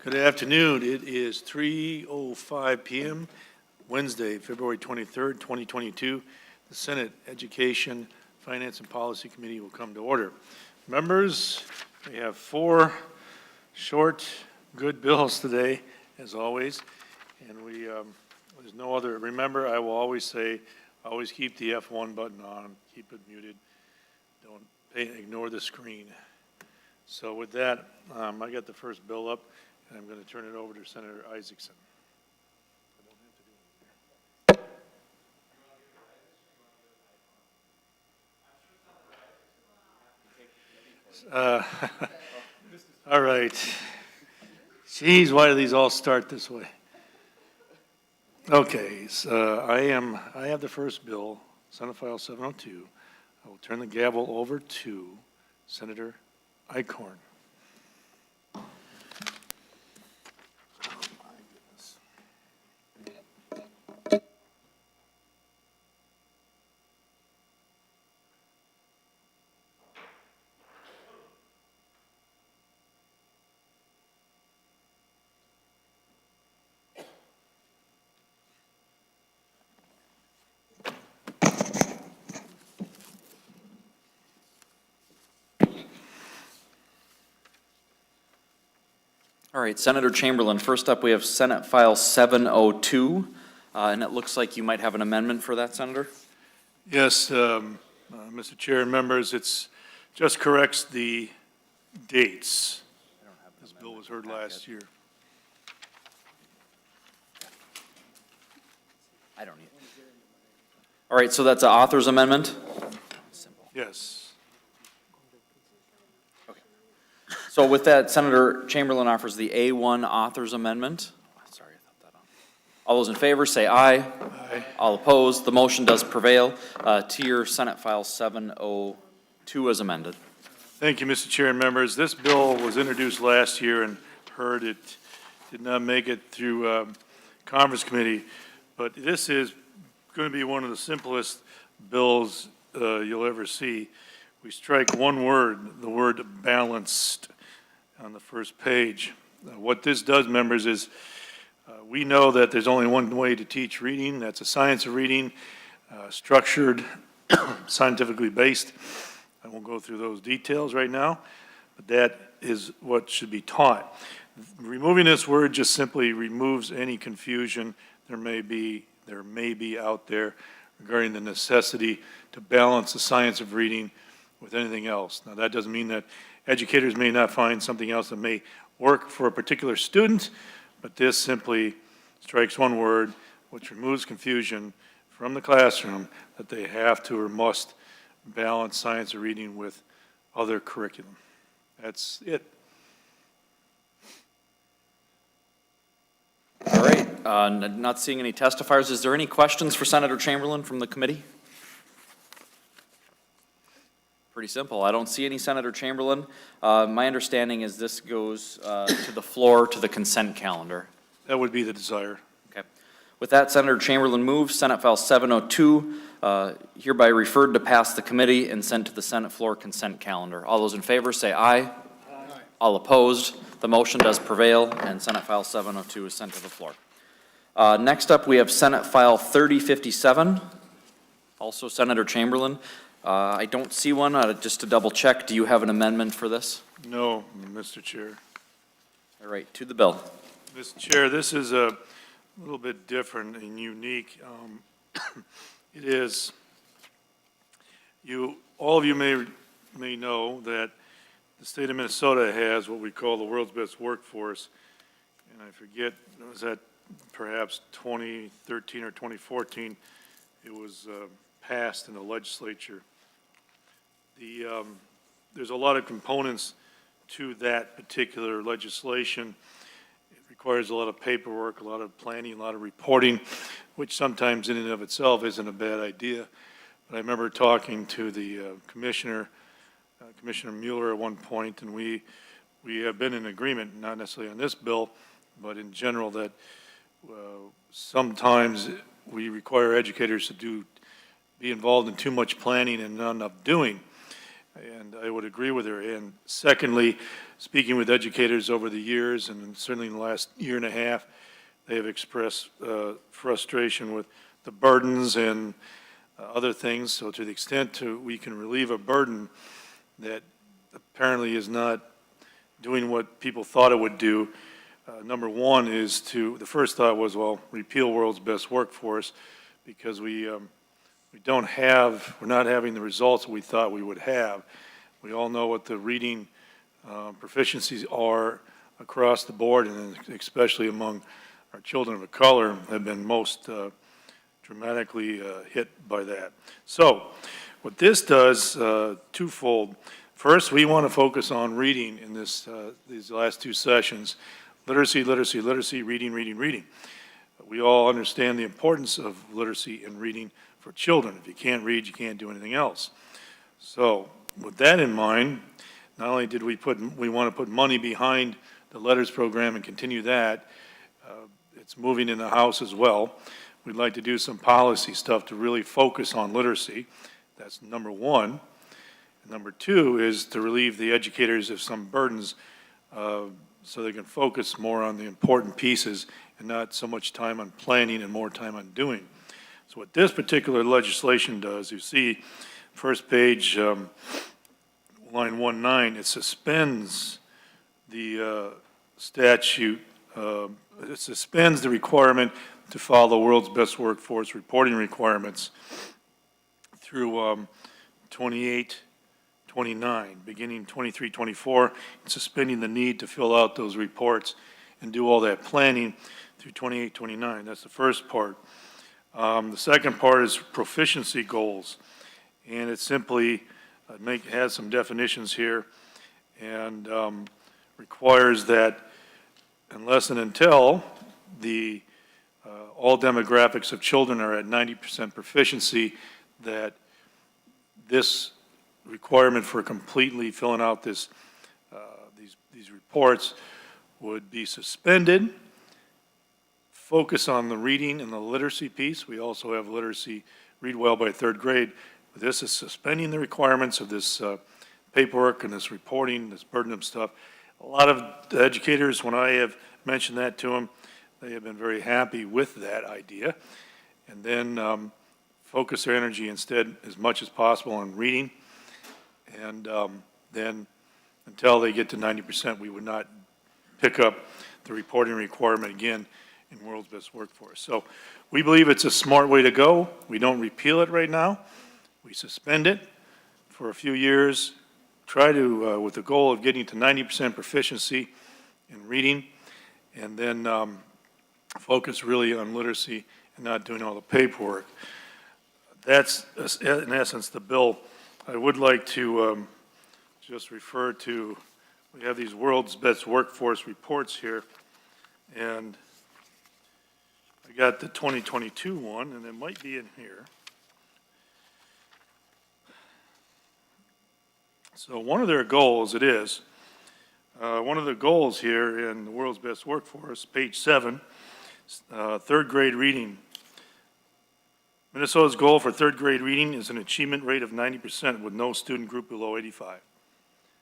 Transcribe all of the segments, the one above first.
Good afternoon. It is 3:05 p.m., Wednesday, February 23rd, 2022. The Senate Education, Finance, and Policy Committee will come to order. Members, we have four short, good bills today, as always, and there's no other. Remember, I will always say, always keep the F1 button on, keep it muted, don't ignore the screen. So with that, I got the first bill up, and I'm going to turn it over to Senator Isakson. All right. Geez, why do these all start this way? Okay, so I have the first bill, Senate File 702. I will turn the gavel over to Senator Eichhorn. All right, Senator Chamberlain, first up we have Senate File 702, and it looks like you might have an amendment for that, Senator? Yes, Mr. Chair and members, it just corrects the dates. This bill was heard last year. I don't need it. All right, so that's an author's amendment? Yes. So with that, Senator Chamberlain offers the A1 author's amendment. Sorry, I thought that on. All those in favor say aye. Aye. All opposed, the motion does prevail. To your Senate File 702 as amended. Thank you, Mr. Chair and members. This bill was introduced last year and heard it did not make it through Conference Committee, but this is going to be one of the simplest bills you'll ever see. We strike one word, the word balanced, on the first page. What this does, members, is we know that there's only one way to teach reading. That's a science of reading, structured, scientifically based. I won't go through those details right now, but that is what should be taught. Removing this word just simply removes any confusion there may be out there regarding the necessity to balance the science of reading with anything else. Now, that doesn't mean that educators may not find something else that may work for a particular student, but this simply strikes one word, which removes confusion from the classroom that they have to or must balance science of reading with other curriculum. That's it. All right, not seeing any testifiers. Is there any questions for Senator Chamberlain from the committee? Pretty simple. I don't see any, Senator Chamberlain. My understanding is this goes to the floor to the consent calendar. That would be the desire. Okay. With that, Senator Chamberlain moves Senate File 702, hereby referred to pass the committee and sent to the Senate floor consent calendar. All those in favor say aye. Aye. All opposed, the motion does prevail, and Senate File 702 is sent to the floor. Next up, we have Senate File 3057, also Senator Chamberlain. I don't see one. Just to double check, do you have an amendment for this? No, Mr. Chair. All right, to the bill. Mr. Chair, this is a little bit different and unique. It is, all of you may know that the state of Minnesota has what we call the world's best workforce, and I forget, was that perhaps 2013 or 2014, it was passed in the legislature. There's a lot of components to that particular legislation. It requires a lot of paperwork, a lot of planning, a lot of reporting, which sometimes in and of itself isn't a bad idea. But I remember talking to the Commissioner Mueller at one point, and we have been in agreement, not necessarily on this bill, but in general, that sometimes we require educators to be involved in too much planning and not enough doing. and I would agree with her. And secondly, speaking with educators over the years, and certainly in the last year and a half, they have expressed frustration with the burdens and other things. So to the extent we can relieve a burden that apparently is not doing what people thought it would do, number one is the first thought was, well, repeal world's best workforce, because we're not having the results we thought we would have. We all know what the reading proficiencies are across the board, and especially among our children of color have been most dramatically hit by that. So what this does, twofold. First, we want to focus on reading in these last two sessions. Literacy, literacy, literacy, reading, reading, reading. We all understand the importance of literacy and reading for children. If you can't read, you can't do anything else. So with that in mind, not only did we want to put money behind the letters program and continue that, it's moving in the House as well. We'd like to do some policy stuff to really focus on literacy. That's number one. And number two is to relieve the educators of some burdens so they can focus more on the important pieces and not so much time on planning and more time on doing. So what this particular legislation does, you see, first page, line 19, it suspends the statute, it suspends the requirement to follow the world's best workforce reporting requirements through 28-29, beginning 23-24, and suspending the need to fill out those reports and do all that planning through 28-29. That's the first part. The second part is proficiency goals, and it simply has some definitions here and requires that unless and until all demographics of children are at 90% proficiency, that this requirement for completely filling out these reports would be suspended. Focus on the reading and the literacy piece. We also have literacy, read well by third grade. But this is suspending the requirements of this paperwork and this reporting, this burdensome stuff. A lot of the educators, when I have mentioned that to them, they have been very happy with that idea. And then focus their energy instead as much as possible on reading. And then until they get to 90%, we would not pick up the reporting requirement again in World's Best Workforce. So we believe it's a smart way to go. We don't repeal it right now. We suspend it for a few years, try to, with the goal of getting to 90% proficiency in reading, and then focus really on literacy and not doing all the paperwork. That's, in essence, the bill. I would like to just refer to, we have these World's Best Workforce reports here, and I got the 2022 one, and it might be in here. So one of their goals, one of the goals here in the World's Best Workforce, page 7, third grade reading. Minnesota's goal for third grade reading is an achievement rate of 90% with no student group below 85.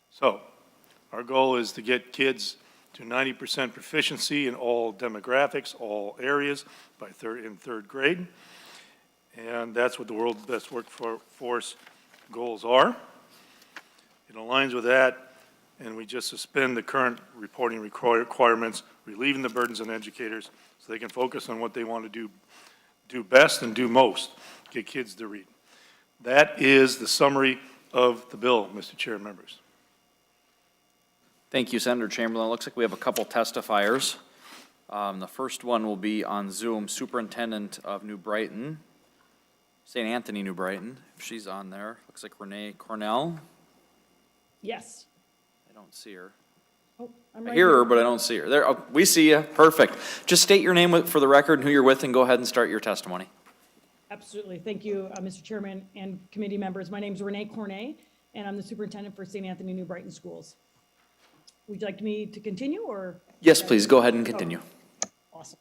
So our goal is to get kids to 90% proficiency in all demographics, all areas in third grade. And that's what the World's Best Workforce goals are. It aligns with that, and we just suspend the current reporting requirements, relieving the burdens on educators so they can focus on what they want to do best and do most, get kids to read. That is the summary of the bill, Mr. Chair and members. Thank you, Senator Chamberlain. It looks like we have a couple testifiers. The first one will be on Zoom, Superintendent of New Brighton, St. Anthony, New Brighton, if she's on there. Looks like Renee Cornell. Yes. I don't see her. Oh, I'm I right hear here. her, but I don't see her. There, oh, we see you. Perfect. Just state your name for the record and who you're with, and go ahead and start your testimony. Absolutely. Thank you, Mr. Chairman and committee members. My name is Renee Cornet, and I'm the superintendent for St. Anthony New Brighton Schools. Would you like me to continue, or? Yes, please. Go ahead and continue. Awesome.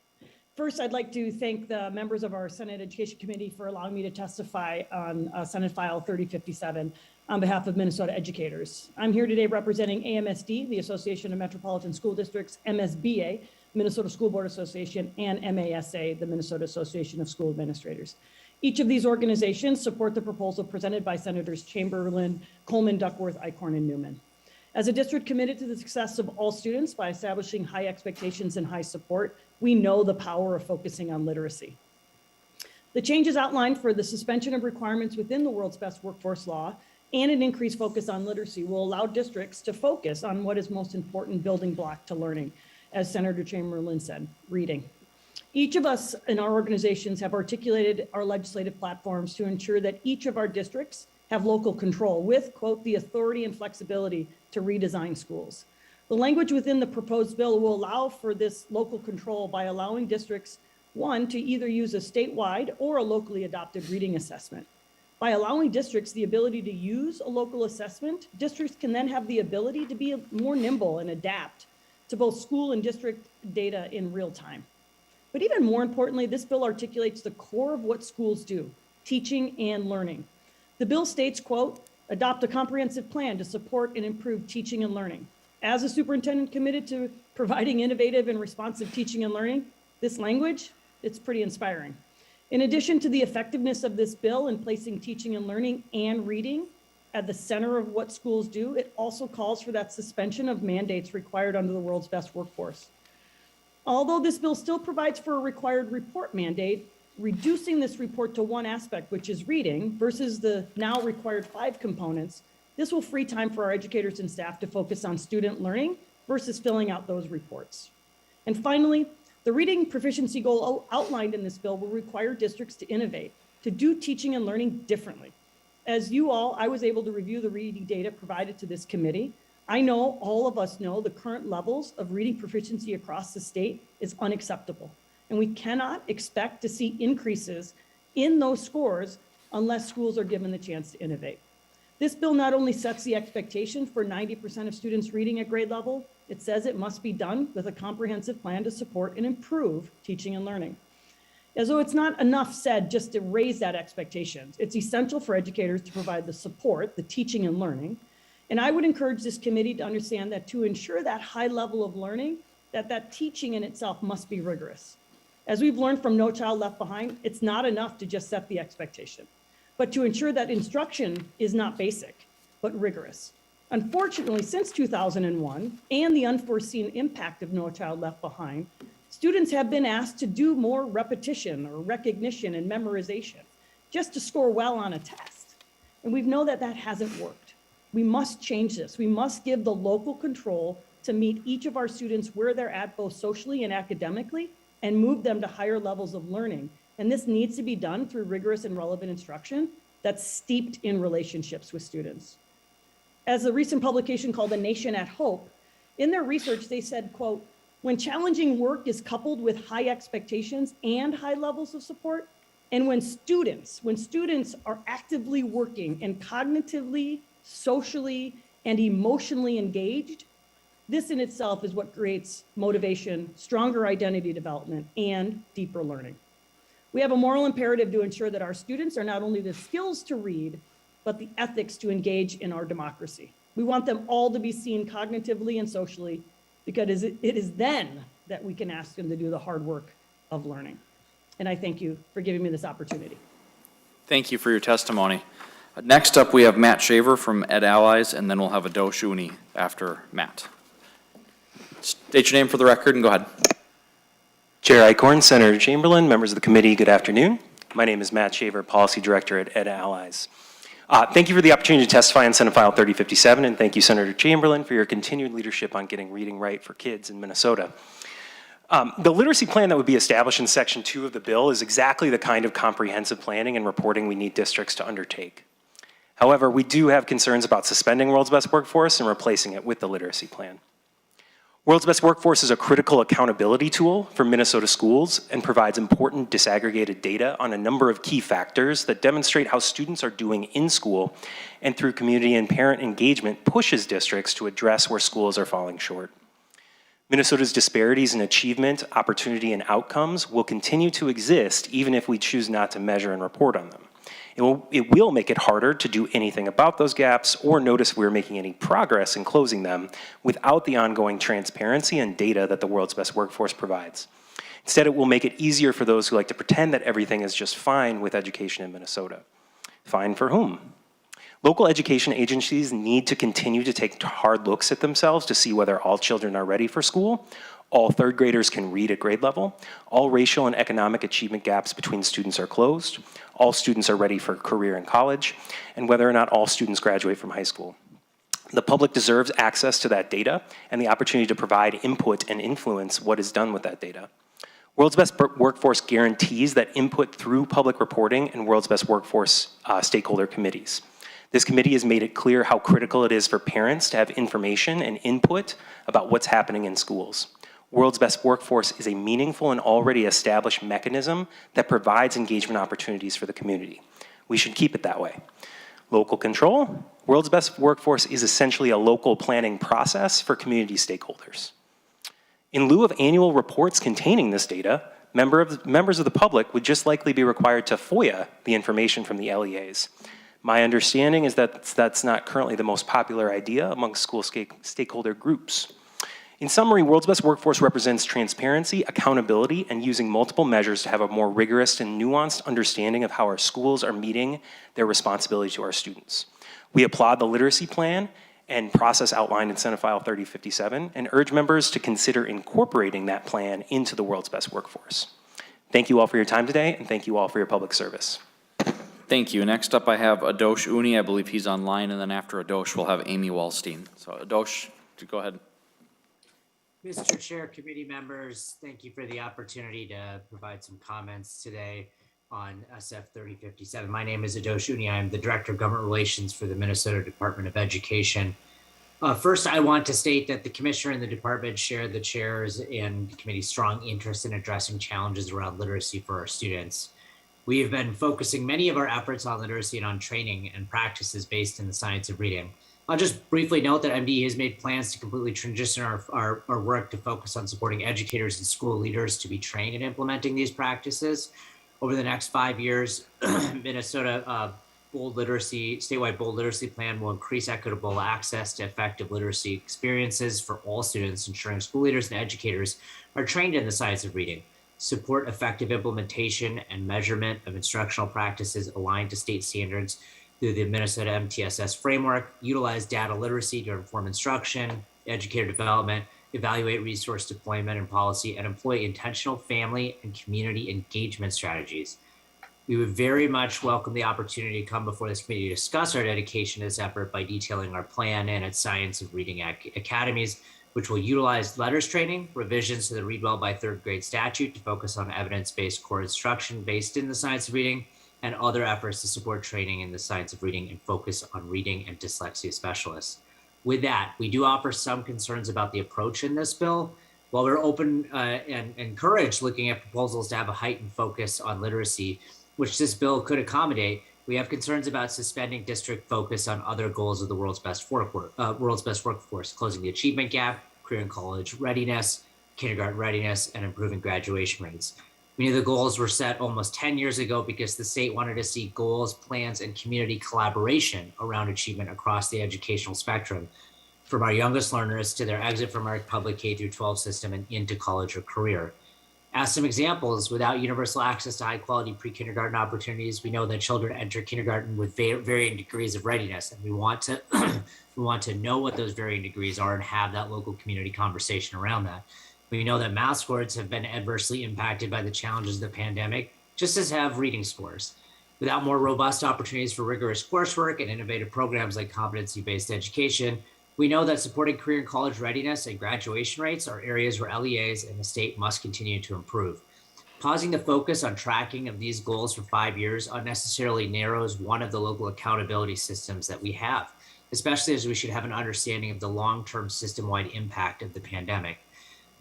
First, I'd like to thank the members of our Senate Education Committee for allowing me to testify on Senate File 3057. on behalf of Minnesota educators. I'm here today representing AMSD, the Association of Metropolitan School Districts, MSBA, Minnesota School Board Association, and MASA, the Minnesota Association of School Administrators. Each of these organizations support the proposal presented by Senators Chamberlain, Coleman, Duckworth, Eichhorn, and Newman. As a district committed to the success of all students by establishing high expectations and high support, we know the power of focusing on literacy. The changes outlined for the suspension of requirements within the World's Best Workforce Law and an increased focus on literacy will allow districts to focus on what is most important building block to learning, as Senator Chamberlain said, reading. Each of us in our organizations have articulated our legislative platforms to ensure that each of our districts have local control with, quote, the authority and flexibility to redesign schools. The language within the proposed bill will allow for this local control by allowing districts, one, to either use a statewide or a locally adopted reading assessment. By allowing districts the ability to use a local assessment, districts can then have the ability to be more nimble and adapt to both school and district data in real time. But even more importantly, this bill articulates the core of what schools do, teaching and learning. The bill states, quote, adopt a comprehensive plan to support and improve teaching and learning. As a superintendent committed to providing innovative and responsive teaching and learning, this language, it's pretty inspiring. In addition to the effectiveness of this bill in placing teaching and learning and reading at the center of what schools do, it also calls for that suspension of mandates required under the World's Best Workforce. Although this bill still provides for a required report mandate, reducing this report to one aspect, which is reading, versus the now required 5 components, this will free time for our educators and staff to focus on student learning versus filling out those reports. And finally, the reading proficiency goal outlined in this bill will require districts to innovate, to do teaching and learning differently. As you all, I was able to review the reading data provided to this committee. I know all of us know the current levels of reading proficiency across the state is unacceptable. And we cannot expect to see increases in those scores unless schools are given the chance to innovate. This bill not only sets the expectation for 90% of students reading at grade level, it says it must be done with a comprehensive plan to support and improve teaching and learning. As though it's not enough said just to raise that expectation, it's essential for educators to provide the support, the teaching and learning. And I would encourage this committee to understand that to ensure that high level of learning, that teaching in itself must be rigorous. As we've learned from No Child Left Behind, it's not enough to just set the expectation, but to ensure that instruction is not basic, but rigorous. Unfortunately, since 2001 and the unforeseen impact of No Child Left Behind, students have been asked to do more repetition or recognition and memorization just to score well on a test. And we know that that hasn't worked. We must change this. We must give the local control to meet each of our students where they're at, both socially and academically, and move them to higher levels of learning. And this needs to be done through rigorous and relevant instruction that's steeped in relationships with students. As a recent publication called The Nation at Hope, in their research, they said, quote, when challenging work is coupled with high expectations and high levels of support, and when students are actively working and cognitively, socially, and emotionally engaged, this in itself is what creates motivation, stronger identity development, and deeper learning. We have a moral imperative to ensure that our students are not only the skills to read, but the ethics to engage in our democracy. We want them all to be seen cognitively and socially, because it is then that we can ask them to do the hard work of learning. And I thank you for giving me this opportunity. Thank you for your testimony. Next up, we have Matt Shaver from Ed Allies, and then we'll have Ado Shuni after Matt. State your name for the record and go ahead. Chair Eichhorn, Senator Chamberlain, members of the committee, good afternoon. My name is Matt Shaver, Policy Director at Ed Allies. Thank you for the opportunity to testify on Senate File 3057, and thank you, Senator Chamberlain, for your continued leadership on getting reading right for kids in Minnesota. The literacy plan that would be established in Section 2 of the bill is exactly the kind of comprehensive planning and reporting we need districts to undertake. However, we do have concerns about suspending World's Best Workforce and replacing it with the literacy plan. World's Best Workforce is a critical accountability tool for Minnesota schools and provides important disaggregated data on a number of key factors that demonstrate how students are doing in school, and through community and parent engagement pushes districts to address where schools are falling short. Minnesota's disparities in achievement, opportunity, and outcomes will continue to exist even if we choose not to measure and report on them. It will make it harder to do anything about those gaps or notice if we're making any progress in closing them without the ongoing transparency and data that the world's best workforce provides. Instead, it will make it easier for those who like to pretend that everything is just fine with education in Minnesota. Fine for whom? Local education agencies need to continue to take hard looks at themselves to see whether all children are ready for school, all third graders can read at grade level, all racial and economic achievement gaps between students are closed, all students are ready for career and college, and whether or not all students graduate from high school. The public deserves access to that data and the opportunity to provide input and influence what is done with that data. World's Best Workforce guarantees that input through public reporting and World's Best Workforce stakeholder committees. This committee has made it clear how critical it is for parents to have information and input about what's happening in schools. World's Best Workforce is a meaningful and already established mechanism that provides engagement opportunities for the community. We should keep it that way. Local control. World's Best Workforce is essentially a local planning process for community stakeholders. In lieu of annual reports containing this data, members of the public would just likely be required to FOIA the information from the LEAs. My understanding is that that's not currently the most popular idea among school stakeholder groups. In summary, World's Best Workforce represents transparency, accountability, and using multiple measures to have a more rigorous and nuanced understanding of how our schools are meeting their responsibility to our students. We applaud the literacy plan and process outlined in Senate File 3057 and urge members to consider incorporating that plan into the World's Best Workforce. Thank you all for your time today, and thank you all for your public service. Thank you. Next up, I have Adosh Uni. I believe he's online, and then after Adosh, we'll have Amy Wallstein. So Adosh, go ahead. Mr. Chair, committee members, thank you for the opportunity to provide some comments today on SF 3057. My name is Adosh Uni. I'm the Director of Government Relations for the Minnesota Department of Education. First, I want to state that the Commissioner and the Department share the Chair's and the Committee's strong interest in addressing challenges around literacy for our students. We have been focusing many of our efforts on literacy and on training and practices based in the science of reading. I'll just briefly note that MD has made plans to completely transition our work to focus on supporting educators and school leaders to be trained in implementing these practices. Over the next 5 years, Minnesota statewide bold literacy plan will increase equitable access to effective literacy experiences for all students, ensuring school leaders and educators are trained in the science of reading, support effective implementation and measurement of instructional practices aligned to state standards through the Minnesota MTSS framework, utilize data literacy to inform instruction, educator development, evaluate resource deployment and policy, and employ intentional family and community engagement strategies. We would very much welcome the opportunity to come before this committee to discuss our dedication to this effort by detailing our plan and its Science of Reading academies, which will utilize letters training, revisions to the Read Well by third grade statute to focus on evidence-based core instruction based in the science of reading, and other efforts to support training in the science of reading and focus on reading and dyslexia specialists. With that, we do offer some concerns about the approach in this bill. While we're open and encouraged looking at proposals to have a heightened focus on literacy, which this bill could accommodate, we have concerns about suspending district focus on other goals of the world's best workforce, closing the achievement gap, career and college readiness, kindergarten readiness, and improving graduation rates. Many of the goals were set almost 10 years ago because the state wanted to see goals, plans, and community collaboration around achievement across the educational spectrum, from our youngest learners to their exit from our public K through 12 system and into college or career. As some examples, without universal access to high quality pre-kindergarten opportunities, we know that children enter kindergarten with varying degrees of readiness, and we want to know what those varying degrees are and have that local community conversation around that. We know that math scores have been adversely impacted by the challenges of the pandemic, just as have reading scores. Without more robust opportunities for rigorous coursework and innovative programs like competency-based education, we know that supporting career and college readiness and graduation rates are areas where LEAs and the state must continue to improve. Pausing the focus on tracking of these goals for 5 years unnecessarily narrows one of the local accountability systems that we have, especially as we should have an understanding of the long-term system-wide impact of the pandemic.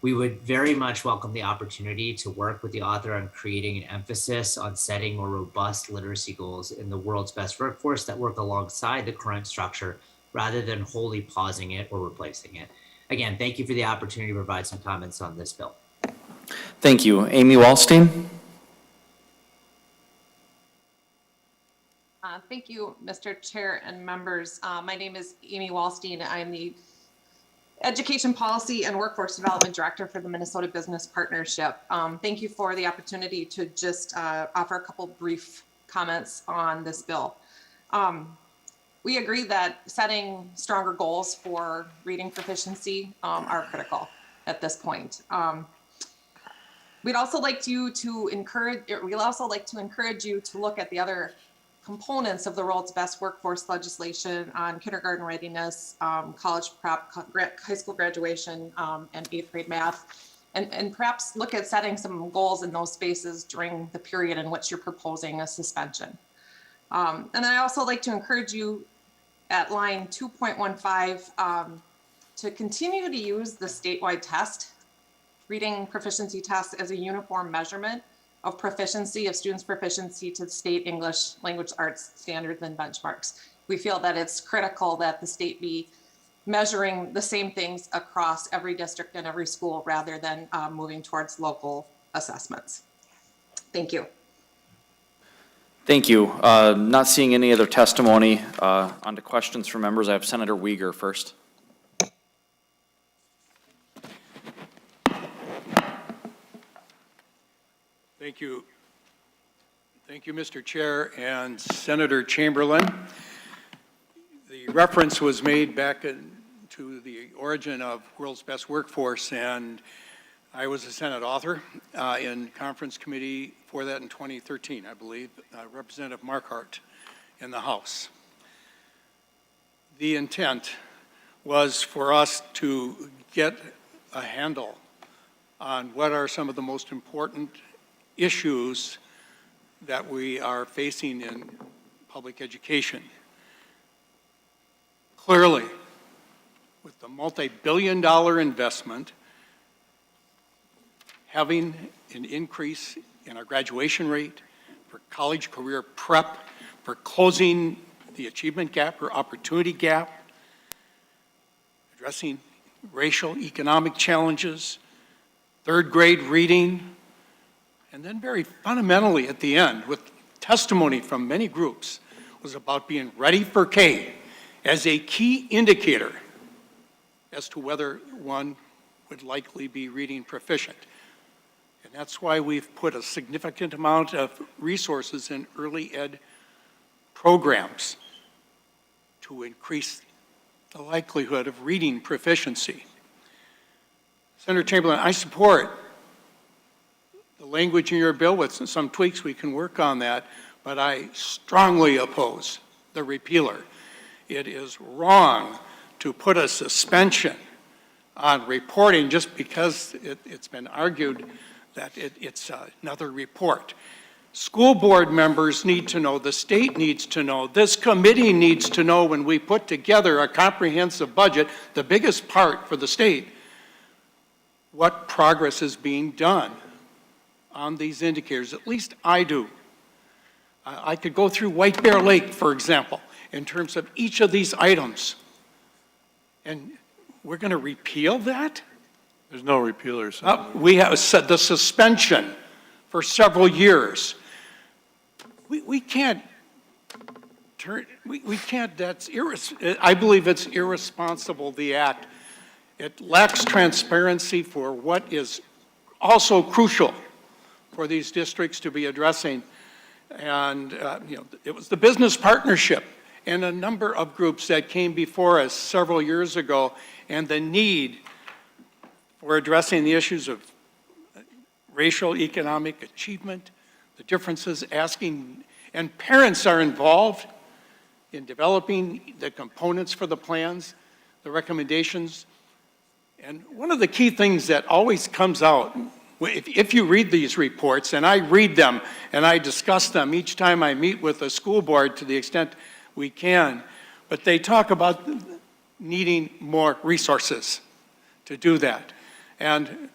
We would very much welcome the opportunity to work with the author on creating an emphasis on setting more robust literacy goals in the world's best workforce that work alongside the current structure rather than wholly pausing it or replacing it. Again, thank you for the opportunity to provide some comments on this bill. Thank you. Amy Wallstein? Thank you, Mr. Chair and members. My name is Amy Wallstein. I'm the Education Policy and Workforce Development Director for the Minnesota Business Partnership. Thank you for the opportunity to just offer a couple brief comments on this bill. We agree that setting stronger goals for reading proficiency are critical at this point. We'd also like you to encourage you to look at the other components of the world's best workforce legislation on kindergarten readiness, college prep, high school graduation, and 8th grade math, and perhaps look at setting some goals in those spaces during the period in which you're proposing a suspension. And then I also like to encourage you at line 2.15 to continue to use the statewide test, reading proficiency test, as a uniform measurement of proficiency, of students' proficiency to state English language arts standards and benchmarks. We feel that it's critical that the state be measuring the same things across every district and every school rather than moving towards local assessments. Thank you. Thank you. Not seeing any other testimony. On to questions from members. I have Senator Uyghur first. Thank you. Thank you, Mr. Chair and Senator Chamberlain. The reference was made back to the origin of World's Best Workforce, and I was a Senate author in conference committee for that in 2013, I believe, Representative Markhart in the House. The intent was for us to get a handle on what are some of the most important issues that we are facing in public education. Clearly, with the multi-billion-dollar investment, having an increase in our graduation rate, for college career prep, for closing the achievement gap or opportunity gap, addressing racial, economic challenges, third grade reading, and then very fundamentally at the end, with testimony from many groups, was about being ready for K as a key indicator as to whether one would likely be reading proficient. And that's why we've put a significant amount of resources in early ed programs to increase the likelihood of reading proficiency. Senator Chamberlain, I support the language in your bill. With some tweaks, we can work on that, but I strongly oppose the repealer. It is wrong to put a suspension on reporting just because it's been argued that it's another report. School board members need to know, the state needs to know, this committee needs to know when we put together a comprehensive budget, the biggest part for the state, what progress is being done on these indicators. At least I do. I could go through White Bear Lake, for example, in terms of each of these items. And we're going to repeal that? There's no repealers. We have said the suspension for several years. We can't turn, we can't, I believe it's irresponsible, the act. It lacks transparency for what is also crucial for these districts to be addressing. And it was the business partnership and a number of groups that came before us several years ago, and the need for addressing the issues of racial economic achievement, the differences, asking, and parents are involved in developing the components for the plans, the recommendations. And one of the key things that always comes out, if you read these reports, and I read them and I discuss them each time I meet with a school board to the extent we can, but they talk about needing more resources to do that. And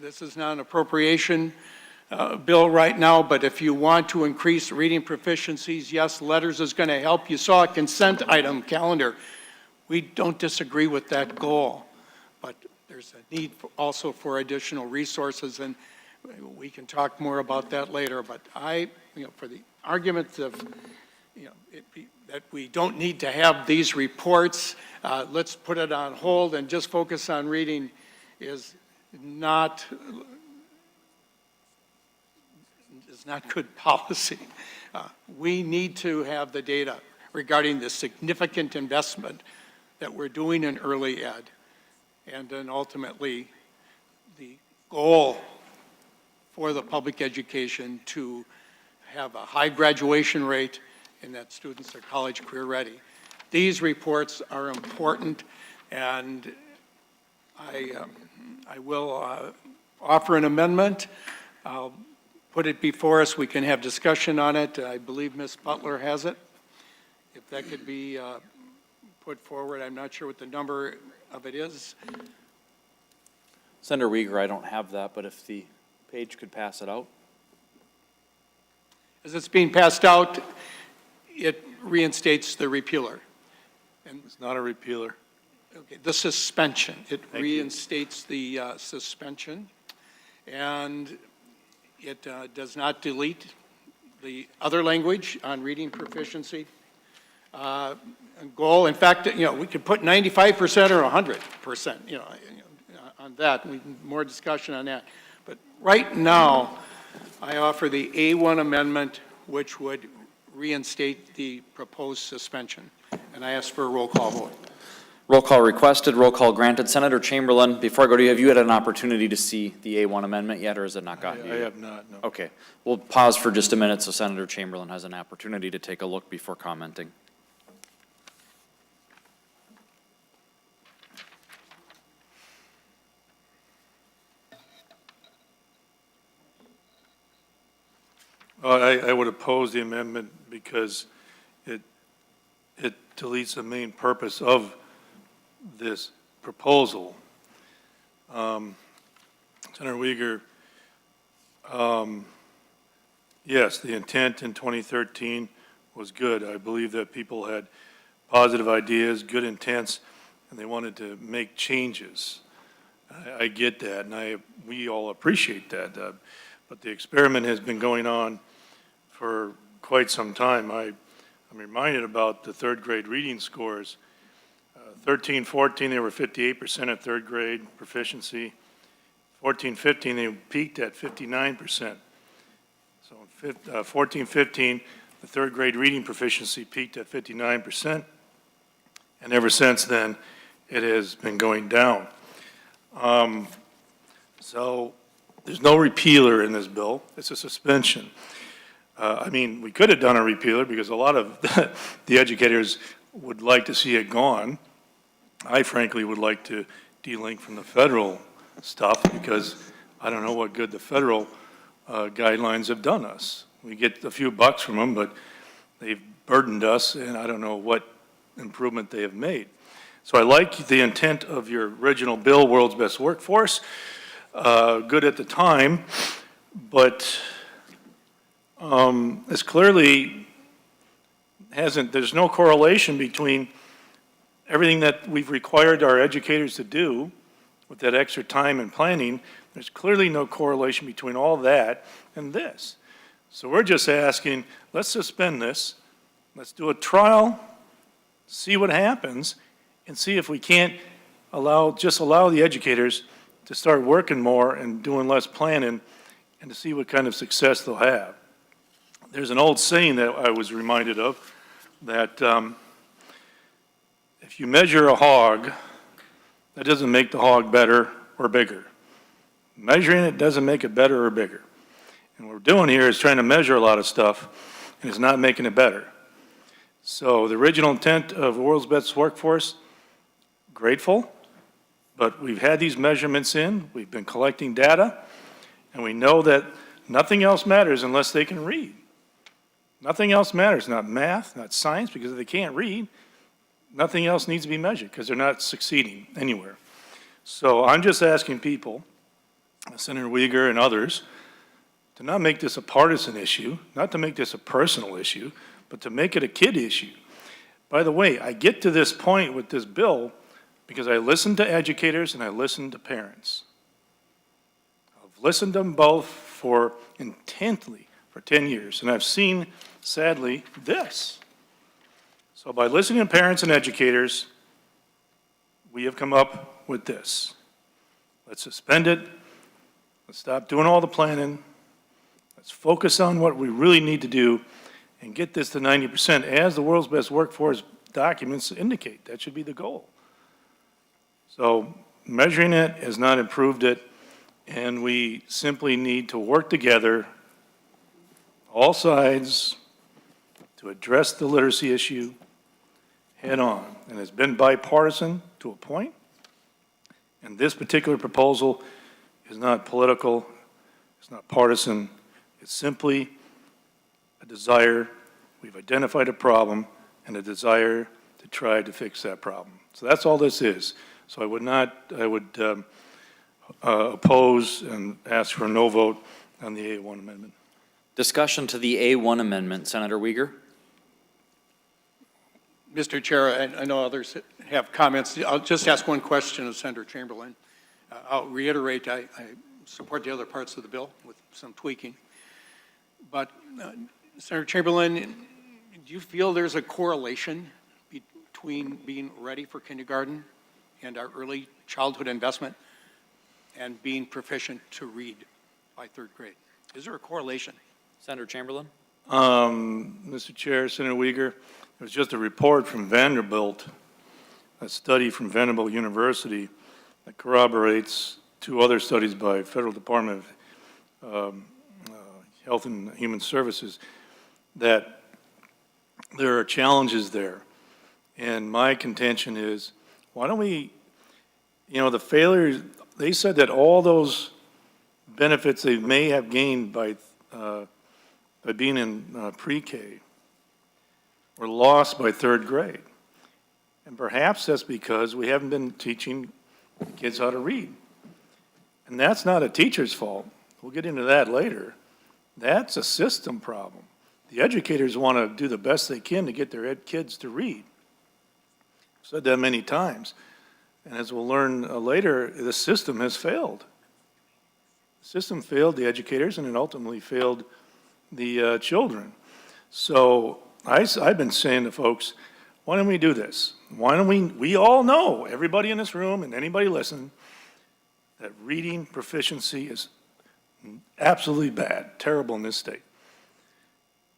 this is not an appropriation bill right now, but if you want to increase reading proficiencies, yes, letters is going to help. You saw a consent item calendar. We don't disagree with that goal, but there's a need also for additional resources, and we can talk more about that later, but for the argument of, that we don't need to have these reports, let's put it on hold and just focus on reading is not good policy. We need to have the data regarding the significant investment that we're doing in early ed, and then ultimately the goal for the public education to have a high graduation rate and that students are college career ready. These reports are important, and I will offer an amendment. I'll put it before us. We can have discussion on it. I believe Ms. Butler has it. If that could be put forward, I'm not sure what the number of it is. Senator Uyghur, I don't have that, but if the page could pass it out. As it's being passed out, it reinstates the repealer. And It's not a repealer. okay, the suspension. It Thank you. reinstates the suspension, and it does not delete the other language on reading proficiency goal. In fact, we could put 95% or 100%, on that. More discussion on that. But right now, I offer the A1 amendment, which would reinstate the proposed suspension. And I ask for a roll call vote. Roll call requested, roll call granted. Senator Chamberlain, before I go to you, have you had an opportunity to see the A1 amendment yet, or has it not gotten to you? I have not, no. Okay, we'll pause for just a minute so Senator Chamberlain has an opportunity to take a look before commenting. I would oppose the amendment because it deletes the main purpose of this proposal. Senator Uyghur, yes, the intent in 2013 was good. I believe that people had positive ideas, good intents, and they wanted to make changes. I get that, and we all appreciate that. But the experiment has been going on for quite some time. I'm reminded about the third grade reading scores. 13, 14, they were 58% at third grade proficiency. 14, 15, they peaked at 59%. So 14, 15, the third grade reading proficiency peaked at 59%. And ever since then, it has been going down. So there's no repealer in this bill. It's a suspension. We could have done a repealer because a lot of the educators would like to see it gone. I frankly would like to delink from the federal stuff because I don't know what good the federal guidelines have done us. We get a few bucks from them, but they've burdened us, and I don't know what improvement they have made. So I like the intent of your original bill, World's Best Workforce, good at the time, but it's clearly there's no correlation between everything that we've required our educators to do with that extra time and planning. There's clearly no correlation between all that and this. So we're just asking, let's suspend this. Let's do a trial, see what happens, and see if we can't allow the educators to start working more and doing less planning and to see what kind of success they'll have. There's an old saying that I was reminded of that if you measure a hog, that doesn't make the hog better or bigger. Measuring it doesn't make it better or bigger. And what we're doing here is trying to measure a lot of stuff, and it's not making it better. So the original intent of the World's Best Workforce, grateful, but we've had these measurements in, we've been collecting data, and we know that nothing else matters unless they can read. Nothing else matters, not math, not science, because if they can't read, nothing else needs to be measured because they're not succeeding anywhere. So I'm just asking people, Senator Uyghur and others, to not make this a partisan issue, not to make this a personal issue, but to make it a kid issue. By the way, I get to this point with this bill because I listen to educators and I listen to parents. I've listened to them both intently for 10 years, and I've seen, sadly, this. So by listening to parents and educators, we have come up with this. Let's suspend it. Let's stop doing all the planning. Let's focus on what we really need to do and get this to 90%, as the world's best workforce documents indicate. That should be the goal. So measuring it has not improved it, and we simply need to work together, all sides, to address the literacy issue head on. And it's been bipartisan to a point, and this particular proposal is not political, it's not partisan, it's simply a desire. We've identified a problem and a desire to try to fix that problem. So that's all this is. So I would oppose and ask for a no vote on the A1 amendment. Discussion to the A1 amendment. Senator Uyghur? Mr. Chair, I know others have comments. I'll just ask one question of Senator Chamberlain. I'll reiterate, I support the other parts of the bill with some tweaking. But Senator Chamberlain, do you feel there's a correlation between being ready for kindergarten and our early childhood investment and being proficient to read by third grade? Is there a correlation? Senator Chamberlain? Mr. Chair, Senator Uyghur, there was just a report from Vanderbilt, a study from Vanderbilt University that corroborates two other studies by Federal Department of Health and Human Services, that there are challenges there. And my contention is, why don't we, the failures, they said that all those benefits they may have gained by being in pre-K were lost by third grade. And perhaps that's because we haven't been teaching kids how to read. And that's not a teacher's fault. We'll get into that later. That's a system problem. The educators want to do the best they can to get their kids to read. I've said that many times. And as we'll learn later, the system has failed. The system failed the educators, and it ultimately failed the children. So I've been saying to folks, why don't we do this? Why don't we all know, everybody in this room and anybody listening, that reading proficiency is absolutely bad, terrible in this state.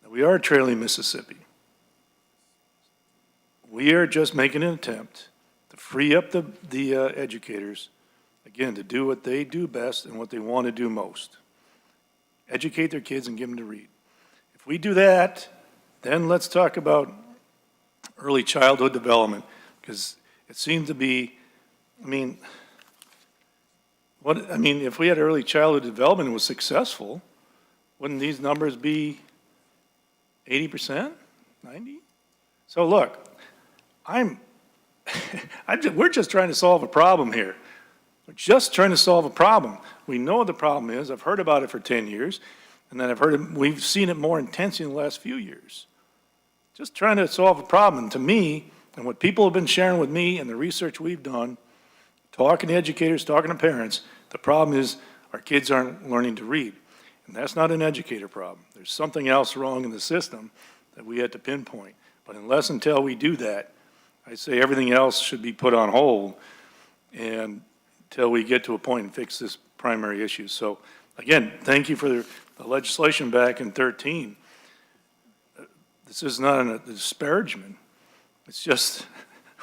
We are trailing Mississippi. We are just making an attempt to free up the educators, again, to do what they do best and what they want to do most. Educate their kids and give them to read. If we do that, then let's talk about early childhood development, because it seems to be, if we had early childhood development and was successful, wouldn't these numbers be 80%, 90%? So look, we're just trying to solve a problem here. We're just trying to solve a problem. We know what the problem is. I've heard about it for 10 years, and then we've seen it more intensely in the last few years. Just trying to solve a problem. And to me, and what people have been sharing with me and the research we've done, talking to educators, talking to parents, the problem is our kids aren't learning to read. And that's not an educator problem. There's something else wrong in the system that we had to pinpoint. But until we do that, I say everything else should be put on hold and until we get to a point and fix this primary issue. So again, thank you for the legislation back in 2013. This is not a disparagement. It's just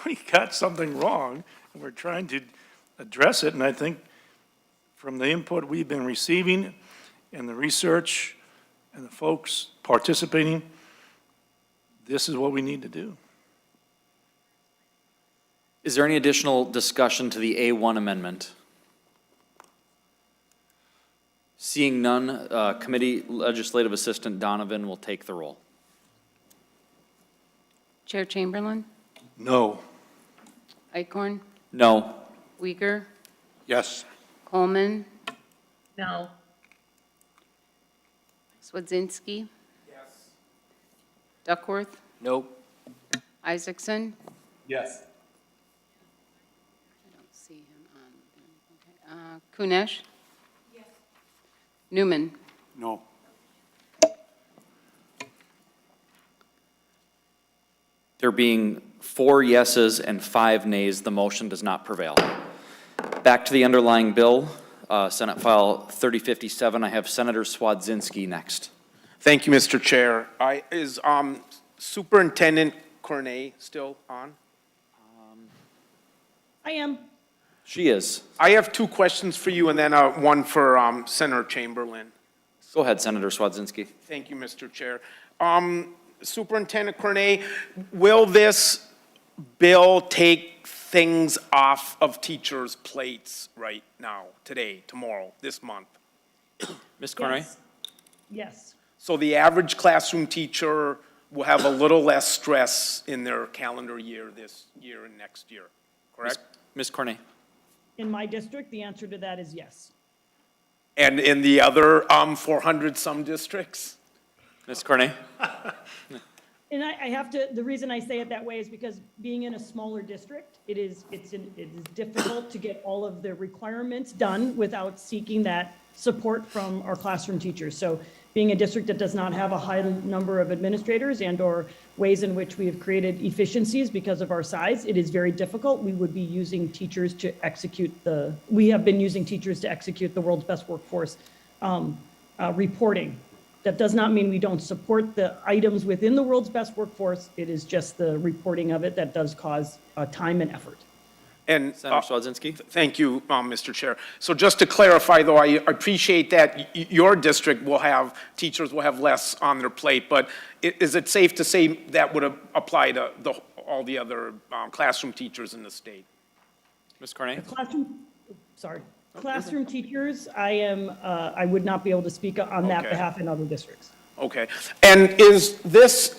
we got something wrong and we're trying to address it. And I think from the input we've been receiving and the research and the folks participating, this is what we need to do. Is there any additional discussion to the A1 amendment? Seeing none, Committee Legislative Assistant Donovan will take the roll. Chair Chamberlain, No. Icorn, No. Uyghur, Yes. Coleman, No. Swedzinski. Yes. Duckworth, Nope. Isakson. Yes. I don't see him on. Okay. Kunesh. Yes. Newman. No. There being 4 yeses and 5 nays, the motion does not prevail. Back to the underlying bill, Senate File 3057. I have Senator Swadzinski next. Thank you, Mr. Chair. Is Superintendent Cornet still on? I am. She is. I have 2 questions for you and then one for Senator Chamberlain. Go ahead, Senator Swadzinski. Thank you, Mr. Chair. Superintendent Cornet, will this bill take things off of teachers' plates right now, today, tomorrow, this month? Ms. Cornet? Yes. Yes. So the average classroom teacher will have a little less stress in their calendar year this year and next year, correct? Ms. Cornet? In my district, the answer to that is yes. And in the other 400-some districts? Ms. Cornet? And I have to, the reason I say it that way is because being in a smaller district, it is difficult to get all of the requirements done without seeking that support from our classroom teachers. So being a district that does not have a high number of administrators and/or ways in which we have created efficiencies because of our size, it is very difficult. We would be using teachers to execute we have been using teachers to execute the world's best workforce reporting. That does not mean we don't support the items within the world's best workforce. It is just the reporting of it that does cause time and effort. And Senator Swadzinski? thank you, Mr. Chair. So just to clarify, though, I appreciate that your district will have, teachers will have less on their plate, but is it safe to say that would apply to all the other classroom teachers in the state? Ms. Cornet? Classroom teachers, I would not be able to speak on that Okay. behalf in other districts. Okay. And is this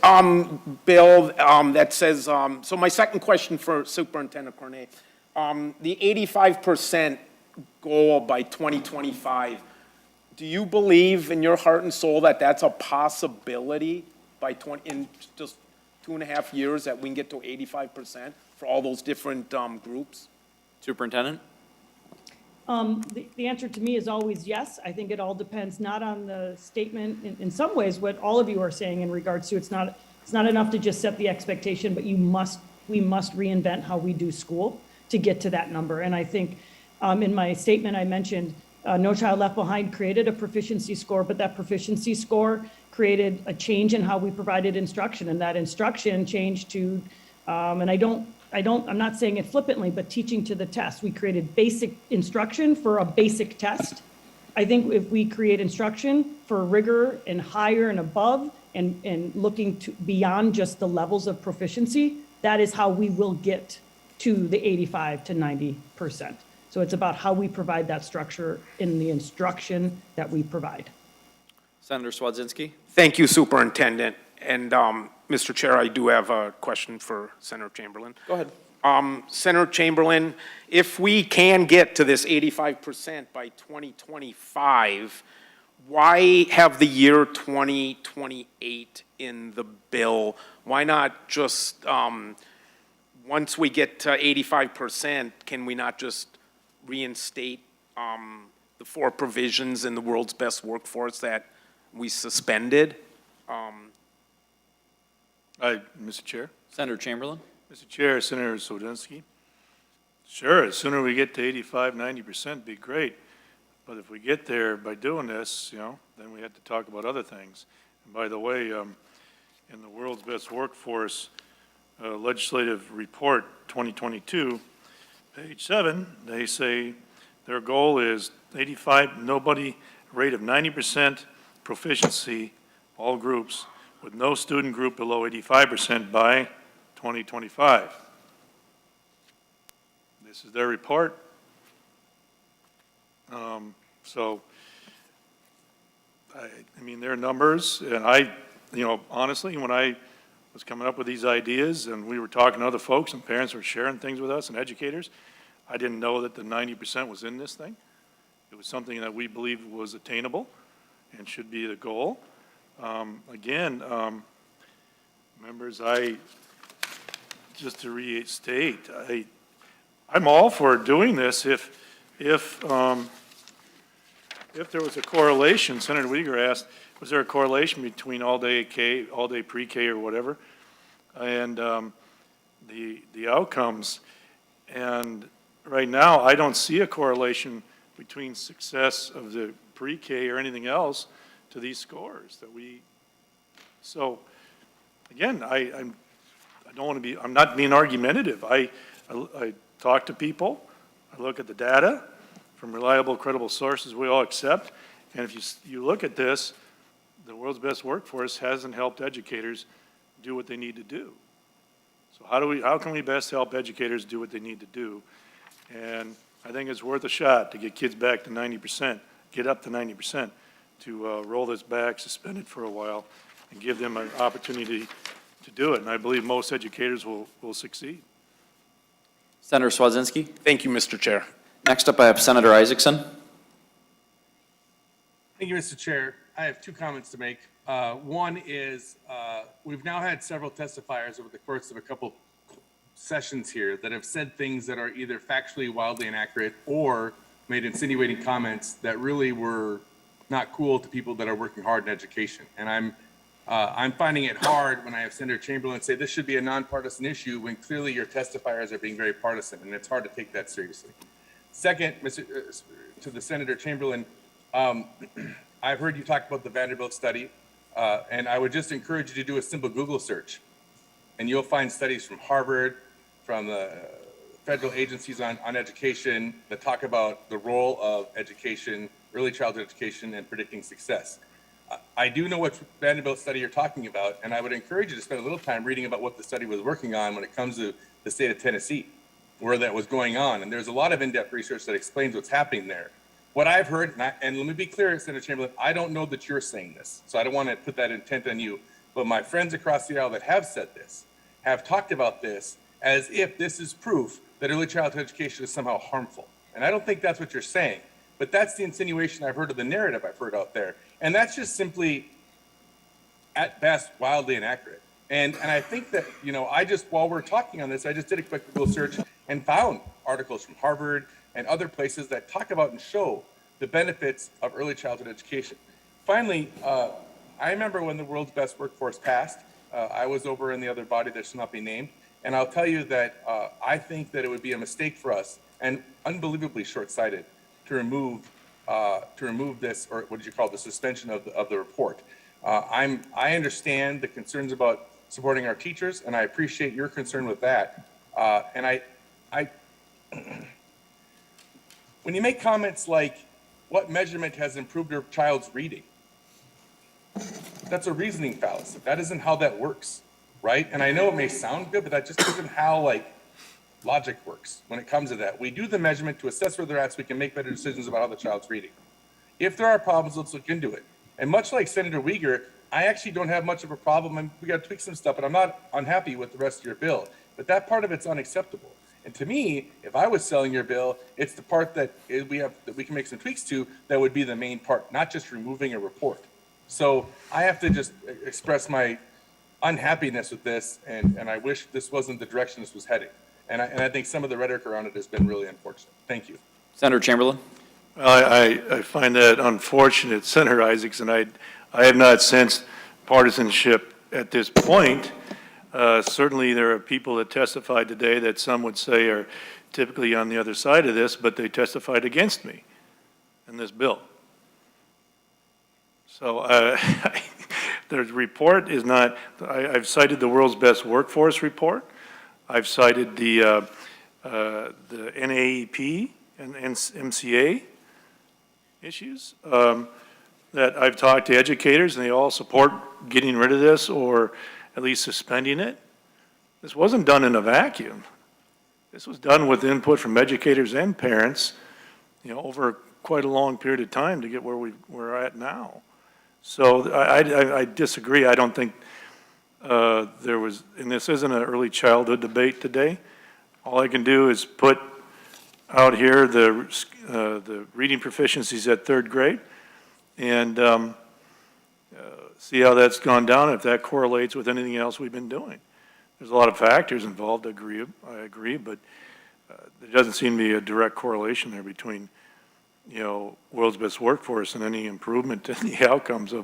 bill that says, so my second question for Superintendent Cornet, the 85% goal by 2025, do you believe in your heart and soul that that's a possibility in just 2.5 years that we can get to 85% for all those different groups? Superintendent? The answer to me is always yes. I think it all depends not on the statement, in some ways, what all of you are saying in regards to it's not enough to just set the expectation, but we must reinvent how we do school to get to that number. And I think in my statement, I mentioned No Child Left Behind created a proficiency score, but that proficiency score created a change in how we provided instruction. And that instruction changed to, and I'm not saying it flippantly, but teaching to the test. We created basic instruction for a basic test. I think if we create instruction for rigor and higher and above and looking to beyond just the levels of proficiency, that is how we will get to the 85 to 90%. So it's about how we provide that structure in the instruction that we provide. Senator Swadzinski? Thank you, Superintendent. And Mr. Chair, I do have a question for Senator Chamberlain. Go ahead. Senator Chamberlain, if we can get to this 85% by 2025, why have the year 2028 in the bill? Why not just, once we get to 85%, can we not just reinstate the 4 provisions in the world's best workforce that we suspended? Mr. Chair? Senator Chamberlain? Mr. Chair, Senator Sodinsky. Sure, the sooner we get to 85, 90%, be great. But if we get there by doing this, then we have to talk about other things. And by the way, in the World's Best Workforce Legislative Report 2022, page 7, they say their goal is 85, rate of 90% proficiency, all groups, with no student group below 85% by 2025. This is their report. So, I mean, their numbers, and honestly, when I was coming up with these ideas and we were talking to other folks and parents were sharing things with us and educators, I didn't know that the 90% was in this thing. It was something that we believed was attainable and should be the goal. Again, members, just to restate, I'm all for doing this if if there was a correlation, Senator Uyghur asked, was there a correlation between all-day pre-K or whatever, and the outcomes? And right now, I don't see a correlation between success of the pre-K or anything else to these scores that we, so, again, I don't want to be, I'm not being argumentative. I talk to people, I look at the data from reliable, credible sources we all accept, and if you look at this, the world's best workforce hasn't helped educators do what they need to do. So how can we best help educators do what they need to do? And I think it's worth a shot to get kids back to 90%, get up to 90%, to roll this back, suspend it for a while, and give them an opportunity to do it. And I believe most educators will succeed. Senator Swazinski. Thank you, Mr. Chair. Next up, I have Senator Isakson. Thank you, Mr. Chair. I have two comments to make. One is we've now had several testifiers over the course of a couple sessions here that have said things that are either factually wildly inaccurate or made insinuating comments that really were not cool to people that are working hard in education. And I'm finding it hard when I have Senator Chamberlain say this should be a nonpartisan issue when clearly your testifiers are being very partisan, and it's hard to take that seriously. Second, to the Senator Chamberlain, I've heard you talk about the Vanderbilt study, and I would just encourage you to do a simple Google search, and you'll find studies from Harvard, from the federal agencies on education that talk about the role of education, early childhood education, and predicting success. I do know what Vanderbilt study you're talking about, and I would encourage you to spend a little time reading about what the study was working on when it comes to the state of Tennessee, where that was going on. And there's a lot of in-depth research that explains what's happening there. What I've heard, and let me be clear, Senator Chamberlain, I don't know that you're saying this, so I don't want to put that intent on you, but my friends across the aisle that have said this have talked about this as if this is proof that early childhood education is somehow harmful. And I don't think that's what you're saying, but that's the insinuation I've heard of the narrative I've heard out there. And that's just simply, at best, wildly inaccurate. And I think that, while we're talking on this, I just did a quick Google search and found articles from Harvard and other places that talk about and show the benefits of early childhood education. Finally, I remember when the world's best workforce passed. I was over in the other body that shall not be named. And I'll tell you that I think that it would be a mistake for us and unbelievably short-sighted to remove this, or what did you call it, the suspension of the report. I understand the concerns about supporting our teachers, and I appreciate your concern with that. And I when you make comments like, what measurement has improved your child's reading? That's a reasoning fallacy. That isn't how that works, right? And I know it may sound good, but that just isn't how logic works when it comes to that. We do the measurement to assess where they're at so we can make better decisions about how the child's reading. If there are problems, let's look into it. And much like Senator Uyghur, I actually don't have much of a problem, and we got to tweak some stuff, but I'm not unhappy with the rest of your bill. But that part of it's unacceptable. And to me, if I was selling your bill, it's the part that we can make some tweaks to that would be the main part, not just removing a report. So I have to just express my unhappiness with this, and I wish this wasn't the direction this was heading. And I think some of the rhetoric around it has been really unfortunate. Thank you. Senator Chamberlain. Well, I find that unfortunate, Senator Isakson. I have not sensed partisanship at this point. Certainly, there are people that testified today that some would say are typically on the other side of this, but they testified against me in this bill. So the report is not, I've cited the world's best workforce report. I've cited the NAEP and MCA issues that I've talked to educators, and they all support getting rid of this or at least suspending it. This wasn't done in a vacuum. This was done with input from educators and parents, over quite a long period of time to get where we're at now. So I disagree. I don't think there was, and this isn't an early childhood debate today. All I can do is put out here the reading proficiencies at third grade and see how that's gone down, if that correlates with anything else we've been doing. There's a lot of factors involved, I agree, but there doesn't seem to be a direct correlation there between world's best workforce and any improvement in the outcomes for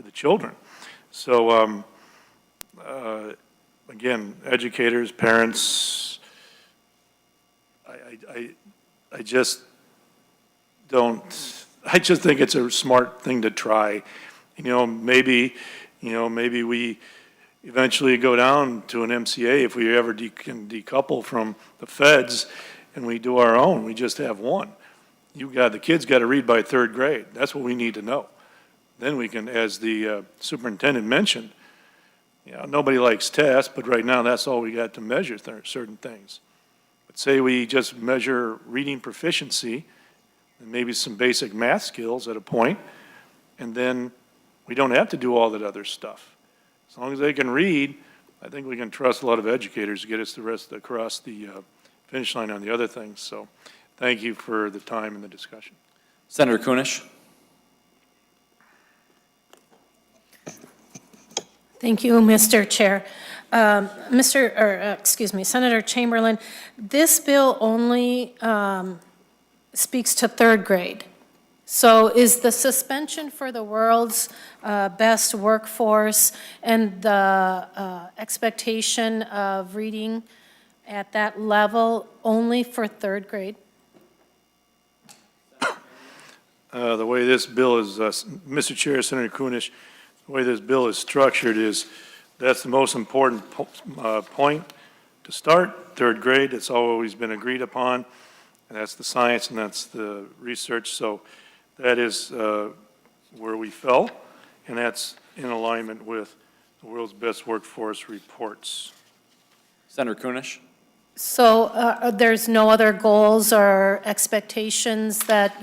the children. So, again, educators, parents, I just think it's a smart thing to try. Maybe we eventually go down to an MCA if we ever can decouple from the feds and we do our own. We just have one. The kids got to read by third grade. That's what we need to know. Then we can, as the superintendent mentioned, nobody likes tests, but right now that's all we got to measure certain things. But say we just measure reading proficiency and maybe some basic math skills at a point, and then we don't have to do all that other stuff. As long as they can read, I think we can trust a lot of educators to get us across the finish line on the other things. So thank you for the time and the discussion. Senator Kunish. Thank you, Mr. Chair. Senator Chamberlain, this bill only speaks to third grade. So is the suspension for the world's best workforce and the expectation of reading at that level only for third grade? The way this bill is, Mr. Chair, Senator Kunish, the way this bill is structured is that's the most important point to start, third grade. It's always been agreed upon, and that's the science and that's the research. So that is where we fell, and that's in alignment with the world's best workforce reports. Senator Kunish. So there's no other goals or expectations that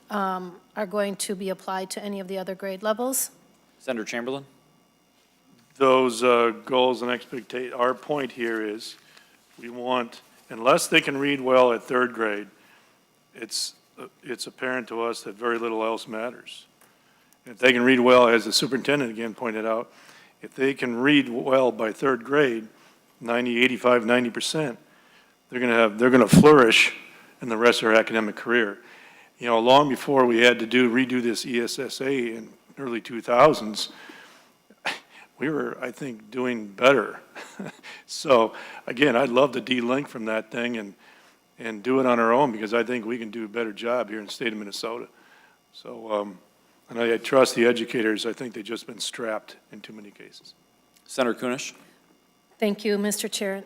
are going to be applied to any of the other grade levels? Senator Chamberlain. Those goals and expectations, our point here is we want, unless they can read well at third grade, it's apparent to us that very little else matters. If they can read well, as the superintendent again pointed out, if they can read well by third grade, 90%, they're going to flourish in the rest of their academic career. Long before we had to redo this ESSA in early 2000s, we were, I think, doing better. So again, I'd love to de-link from that thing and do it on our own, because I think we can do a better job here in the state of Minnesota. So, and I trust the educators. I think they've just been strapped in too many cases. Senator Kunish. Thank you, Mr. Chair.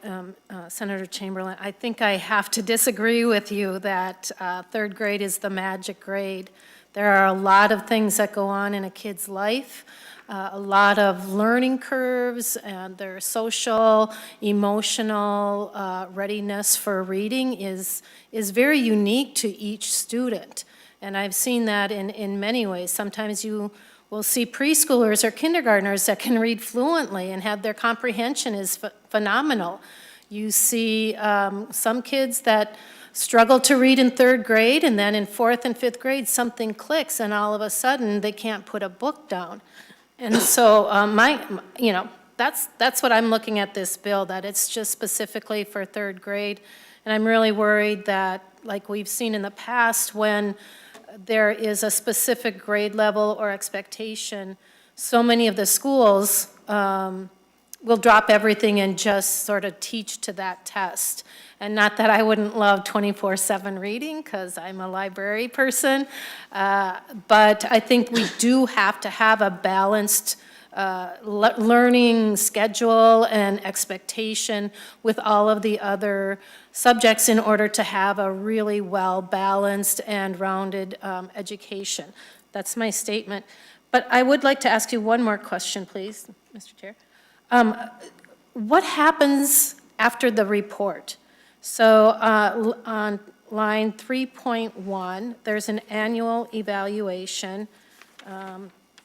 Senator Chamberlain, I think I have to disagree with you that third grade is the magic grade. There are a lot of things that go on in a kid's life, a lot of learning curves, and their social, emotional readiness for reading is very unique to each student. And I've seen that in many ways. Sometimes you will see preschoolers or kindergartners that can read fluently and have their comprehension is phenomenal. You see some kids that struggle to read in third grade, and then in fourth and fifth grade, something clicks, and all of a sudden, they can't put a book down. And so that's what I'm looking at this bill, that it's just specifically for third grade. And I'm really worried that, like we've seen in the past, when there is a specific grade level or expectation, so many of the schools will drop everything and just sort of teach to that test. And not that I wouldn't love 24/7 reading, because I'm a library person, but I think we do have to have a balanced learning schedule and expectation with all of the other subjects in order to have a really well-balanced and rounded education. That's my statement. But I would like to ask you one more question, please, Mr. Chair. What happens after the report? So on line 3.1, there's an annual evaluation.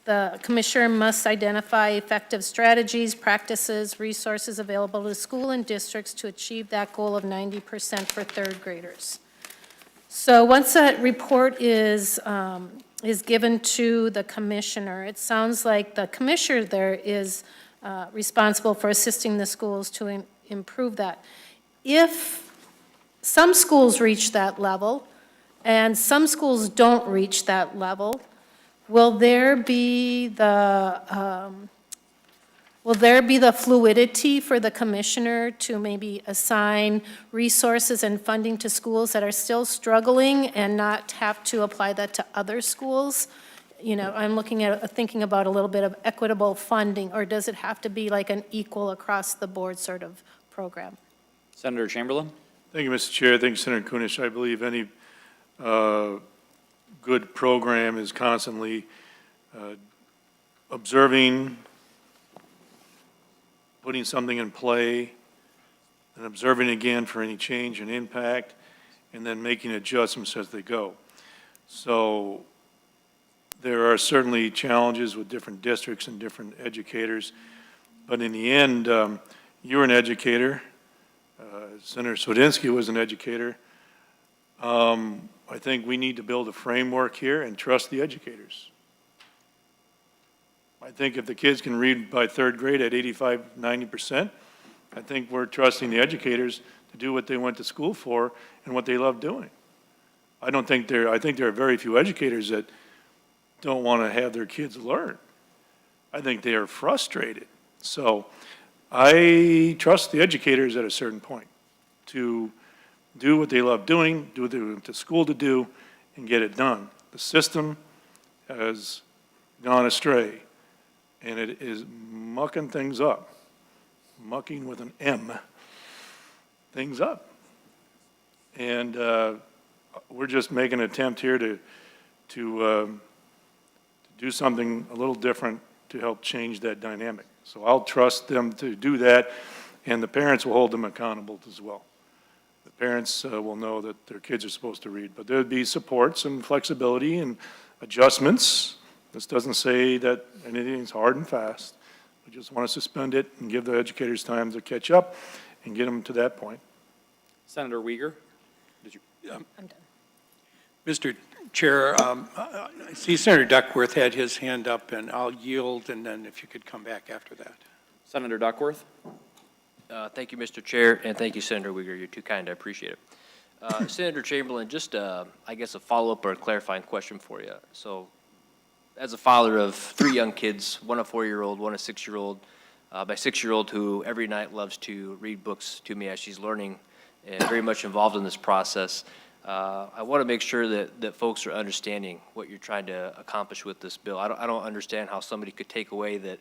The commissioner must identify effective strategies, practices, resources available to school and districts to achieve that goal of 90% for third graders. So once that report is given to the commissioner, it sounds like the commissioner there is responsible for assisting the schools to improve that. If some schools reach that level, and some schools don't reach that level. Will there be the fluidity for the commissioner to maybe assign resources and funding to schools that are still struggling and not have to apply that to other schools? You know, I'm thinking about a little bit of equitable funding, or does it have to be like an equal across the board sort of program? Senator Chamberlain? Thank you, Mr. Chair. Thank you, Senator Kunish. I believe any good program is constantly observing, putting something in play, and observing again for any change and impact, and then making adjustments as they go. So there are certainly challenges with different districts and different educators, but in the end, you're an educator. Senator Swedinsky was an educator. I think we need to build a framework here and trust the educators. I think if the kids can read by third grade at 85, 90%, I think we're trusting the educators to do what they went to school for and what they love doing. I think there are very few educators that don't want to have their kids learn. I think they are frustrated. So I trust the educators at a certain point to do what they love doing, do what they went to school to do, and get it done. The system has gone astray, and it is mucking things up, mucking with an M, things up. And we're just making an attempt here to do something a little different to help change that dynamic. So I'll trust them to do that, and the parents will hold them accountable as well. The parents will know that their kids are supposed to read, but there'll be supports and flexibility and adjustments. This doesn't say that anything's hard and fast. We just want to suspend it and give the educators time to catch up and get them to that point. Senator Uyghur? I'm done. Mr. Chair, I see Senator Duckworth had his hand up, and I'll yield, and then if you could come back after that. Senator Duckworth? Thank you, Mr. Chair, and thank you, Senator Uyghur. You're too kind. I appreciate it. Senator Chamberlain, just, I guess, a follow-up or a clarifying question for you. So, as a father of 3 young kids, one a 4-year-old, one a 6-year-old, my 6-year-old who every night loves to read books to me as she's learning and very much involved in this process, I want to make sure that folks are understanding what you're trying to accomplish with this bill. I don't understand how somebody could take away that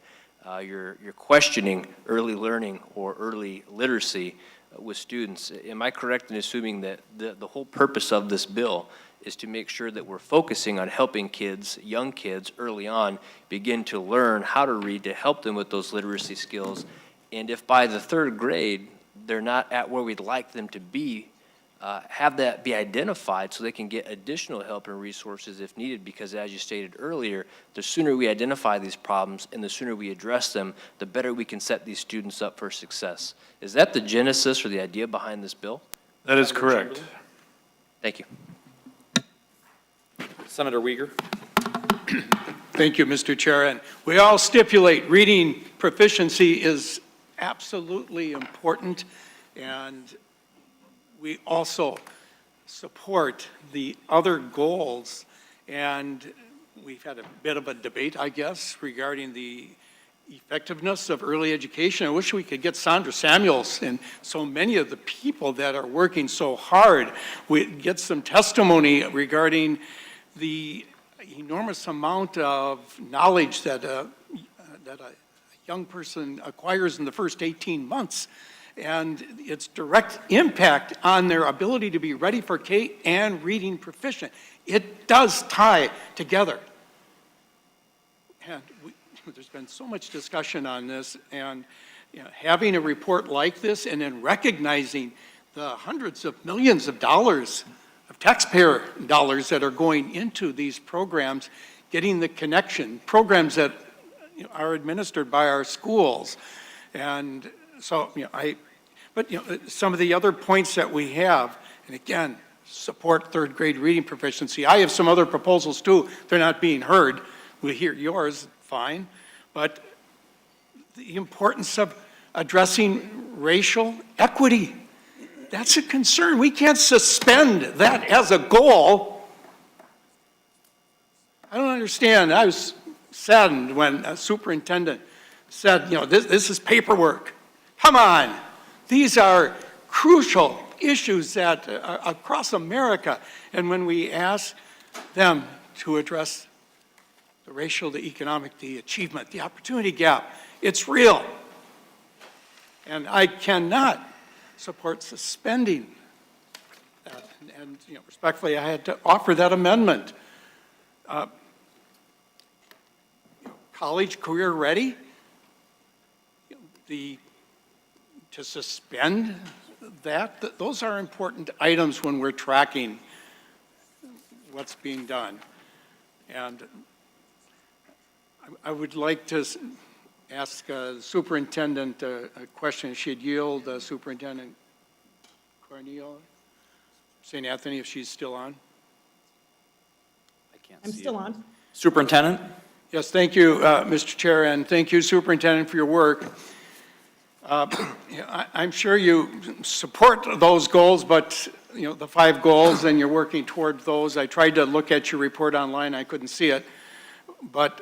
you're questioning early learning or early literacy with students. Am I correct in assuming that the whole purpose of this bill is to make sure that we're focusing on helping kids, young kids, early on, begin to learn how to read to help them with those literacy skills? And if by the 3rd grade, they're not at where we'd like them to be, have that be identified so they can get additional help and resources if needed, because as you stated earlier, the sooner we identify these problems and the sooner we address them, the better we can set these students up for success. Is that the genesis or the idea behind this bill? That is correct. Thank you. Senator Uyghur? Thank you, Mr. Chair. And we all stipulate reading proficiency is absolutely important, and we also support the other goals. And we've had a bit of a debate, I guess, regarding the effectiveness of early education. I wish we could get Sandra Samuels and so many of the people that are working so hard. We get some testimony regarding the enormous amount of knowledge that a young person acquires in the first 18 months, and its direct impact on their ability to be ready for K and reading proficient. It does tie together. And there's been so much discussion on this, and having a report like this and then recognizing the hundreds of millions of dollars of taxpayer dollars that are going into these programs, getting the connection, programs that are administered by our schools. And so, some of the other points that we have, and again, support 3rd grade reading proficiency. I have some other proposals too. They're not being heard. We hear yours, fine. But the importance of addressing racial equity that's a concern. We can't suspend that as a goal. I don't understand. I was saddened when a superintendent said, this is paperwork. Come on. These are crucial issues that across America. And when we ask them to address the racial, the economic, the achievement, the opportunity gap, it's real. And I cannot support suspending that. And respectfully, I had to offer that amendment. College career ready, to suspend that, those are important items when we're tracking what's being done. And I would like to ask the superintendent a question. She'd yield Superintendent Cornel, St. Anthony, if she's still on. I can't I'm see still it. on. Superintendent? Yes, thank you, Mr. Chair, and thank you, Superintendent, for your work. I'm sure you support those goals, but, the 5 goals, and you're working toward those. I tried to look at your report online. I couldn't see it. But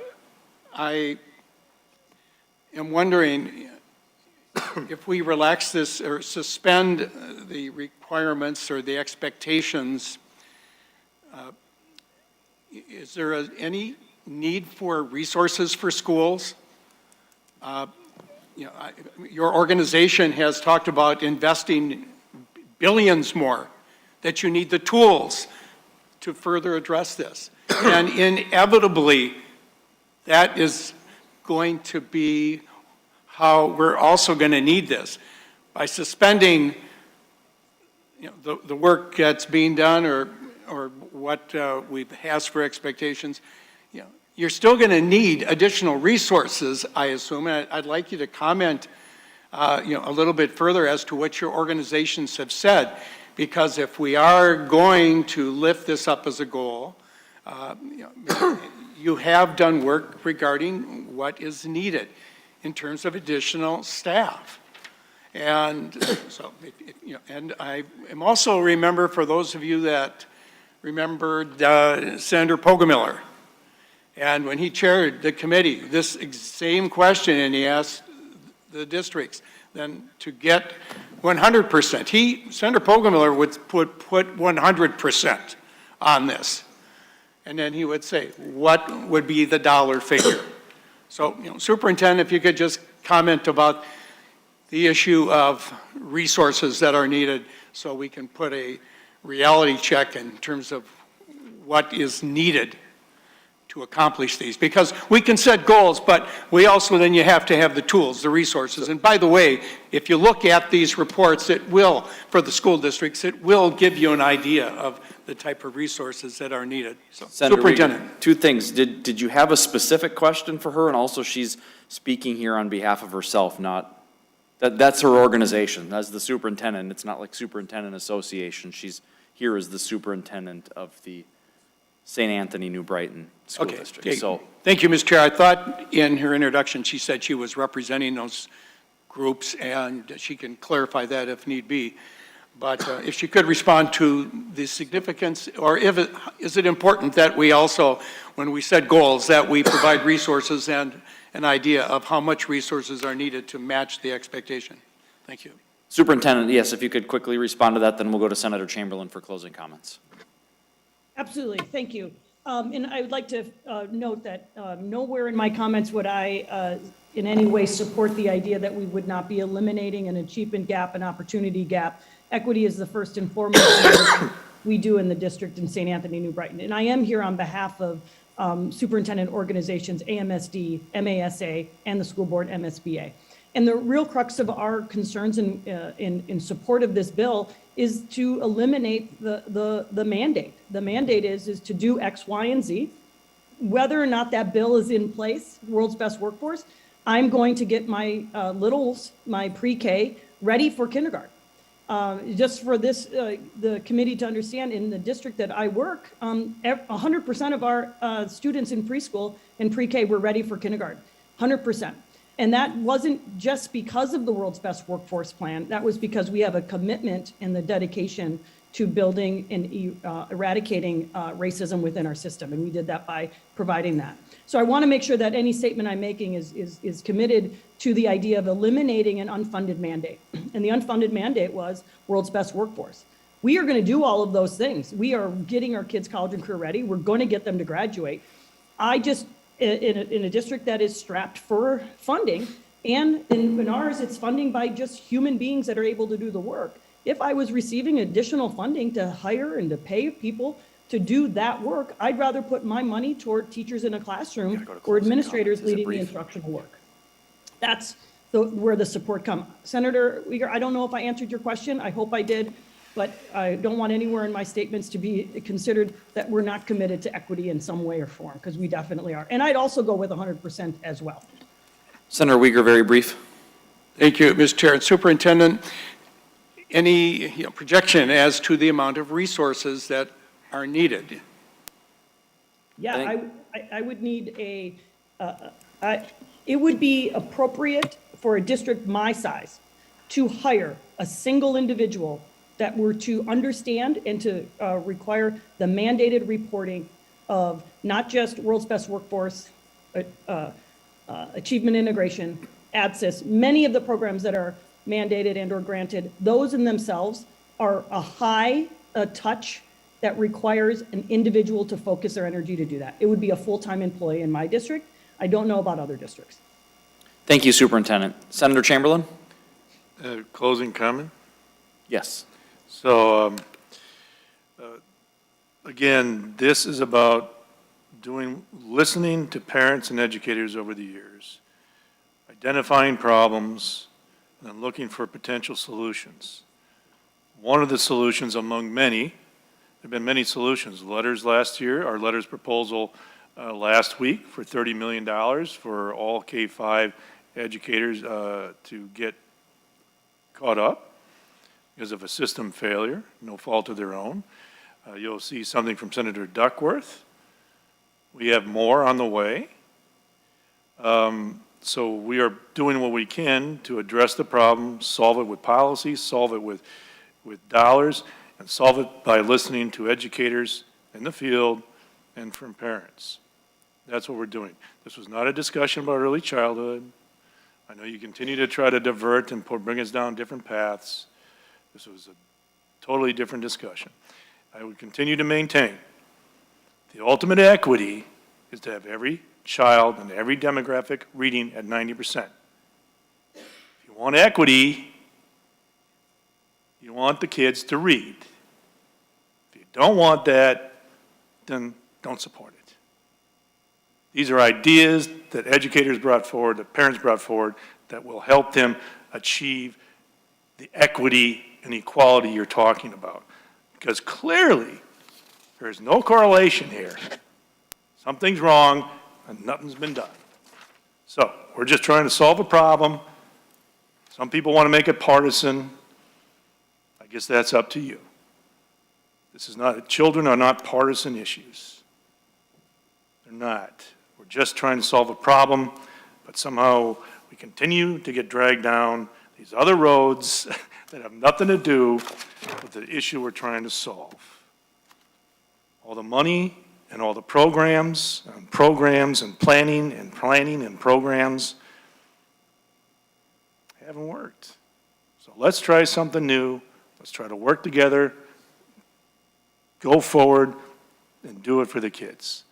I am wondering if we relax this or suspend the requirements or the expectations, is there any need for resources for schools? Your organization has talked about investing billions more, that you need the tools to further address this. And inevitably, that is going to be how we're also going to need this. By suspending the work that's being done or what we've asked for expectations, you're still going to need additional resources, I assume. And I'd like you to comment, a little bit further as to what your organizations have said, because if we are going to lift this up as a goal, you have done work regarding what is needed in terms of additional staff. And so, and I am also remember, for those of you that remembered Senator Poggemiller, and when he chaired the committee, this same question, and he asked the districts then to get 100%. Senator Poggemiller would put 100% on this. And then he would say, what would be the dollar figure? So, Superintendent, if you could just comment about the issue of resources that are needed so we can put a reality check in terms of what is needed to accomplish these. Because we can set goals, but we also then you have to have the tools, the resources. And by the way, if you look at these reports, it will, for the school districts, it will give you an idea of the type of resources that are needed. So, Senator Superintendent. Reed, 2 things. Did you have a specific question for her? And also, she's speaking here on behalf of herself, not, that's her organization. That's the superintendent. It's not like Superintendent Association. She's here as the superintendent of the St. Anthony New Brighton School District. Okay. So, Thank you, Ms. Chair. I thought in her introduction, she said she was representing those groups, and she can clarify that if need be. But if she could respond to the significance, or is it important that we also, when we set goals, that we provide resources and an idea of how much resources are needed to match the expectation? Thank you. Superintendent, yes, if you could quickly respond to that, then we'll go to Senator Chamberlain for closing comments. Absolutely, thank you. And I would like to note that nowhere in my comments would I in any way support the idea that we would not be eliminating an achievement gap, an opportunity gap. Equity is the first and foremost thing we do in the district in St. Anthony, New Brighton. And I am here on behalf of superintendent organizations, AMSD, MASA, and the school board, MSBA. And the real crux of our concerns in support of this bill is to eliminate the mandate. The mandate is to do X, Y, and Z. Whether or not that bill is in place, world's best workforce, I'm going to get my littles, my pre-K, ready for kindergarten. Just for this, the committee to understand, in the district that I work, 100% of our students in preschool and pre-K were ready for kindergarten, 100%. And that wasn't just because of the World's Best Workforce Plan. That was because we have a commitment and the dedication to building and eradicating racism within our system. And we did that by providing that. So I want to make sure that any statement I'm making is committed to the idea of eliminating an unfunded mandate. And the unfunded mandate was World's Best Workforce. We are going to do all of those things. We are getting our kids college and career ready. We're going to get them to graduate. I just, in a district that is strapped for funding, and in ours, it's funding by just human beings that are able to do the work. If I was receiving additional funding to hire and to pay people to do that work, I'd rather put my money toward teachers in a classroom or administrators leading the instructional work. That's where the support comes. Senator Uyghur, I don't know if I answered your question. I hope I did, but I don't want anywhere in my statements to be considered that we're not committed to equity in some way or form, because we definitely are. And I'd also go with 100% as well. Senator Uyghur, very brief. Thank you, Mr. Chair and Superintendent. Any projection as to the amount of resources that are needed? Yeah, I would need it would be appropriate for a district my size to hire a single individual that were to understand and to require the mandated reporting of not just World's Best Workforce, Achievement Integration, ADSIS, many of the programs that are mandated and or granted, those in themselves are a high touch that requires an individual to focus their energy to do that. It would be a full-time employee in my district. I don't know about other districts. Thank you, Superintendent. Senator Chamberlain? Closing comment? Yes. So, again, this is about listening to parents and educators over the years, identifying problems, and then looking for potential solutions. One of the solutions among many, there have been many solutions. Letters last year, our letters proposal last week for $30 million for all K-5 educators to get caught up because of a system failure, no fault of their own. You'll see something from Senator Duckworth. We have more on the way. So we are doing what we can to address the problem, solve it with policy, solve it with dollars, and solve it by listening to educators in the field and from parents. That's what we're doing. This was not a discussion about early childhood. I know you continue to try to divert and bring us down different paths. This was a totally different discussion. I would continue to maintain the ultimate equity is to have every child and every demographic reading at 90%. If you want equity, you want the kids to read. If you don't want that, then don't support it. These are ideas that educators brought forward, that parents brought forward, that will help them achieve the equity and equality you're talking about. Because clearly, there is no correlation here. Something's wrong and nothing's been done. So, we're just trying to solve a problem. Some people want to make it partisan. I guess that's up to you. Children are not partisan issues. They're not. We're just trying to solve a problem, but somehow we continue to get dragged down these other roads that have nothing to do with the issue we're trying to solve. All the money and all the programs and planning and programs haven't worked. So let's try something new. Let's try to work together, go forward, and do it for the kids.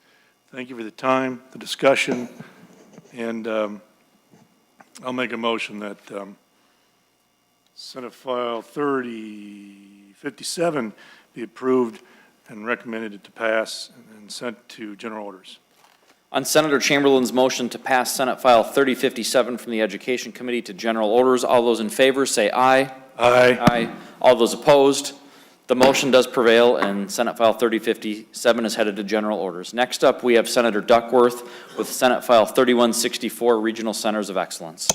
Thank you for the time, the discussion, and I'll make a motion that Senate File 3057 be approved and recommended to pass and sent to general orders. On Senator Chamberlain's motion to pass Senate File 3057 from the Education Committee to general orders, all those in favor say aye. Aye. Aye. All those opposed? The motion does prevail, and Senate File 3057 is headed to general orders. Next up, we have Senator Duckworth with Senate File 3164, Regional Centers of Excellence.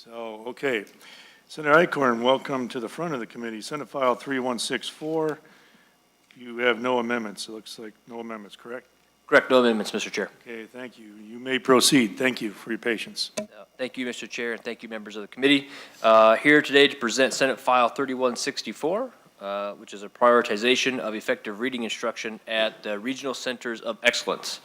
So, okay. Senator Icorn, welcome to the front of the committee. Senate File 3164. You have no amendments. It looks like no amendments, correct? Correct, no amendments, Mr. Chair. Okay, thank you. You may proceed. Thank you for your patience. Thank you, Mr. Chair, and thank you, members of the committee. Here today to present Senate File 3164, which is a prioritization of effective reading instruction at the Regional Centers of Excellence.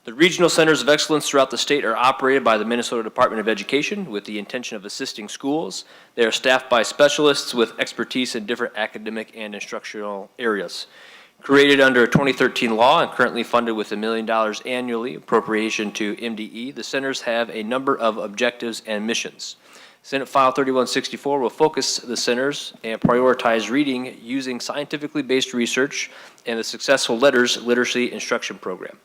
The Regional Centers of Excellence throughout the state are operated by the Minnesota Department of Education with the intention of assisting schools. They are staffed by specialists with expertise in different academic and instructional areas. Created under a 2013 law and currently funded with $1 million annually appropriation to MDE, the centers have a number of objectives and missions. Senate File 3164 will focus the centers and prioritize reading using scientifically based research and the successful Letters Literacy Instruction Program.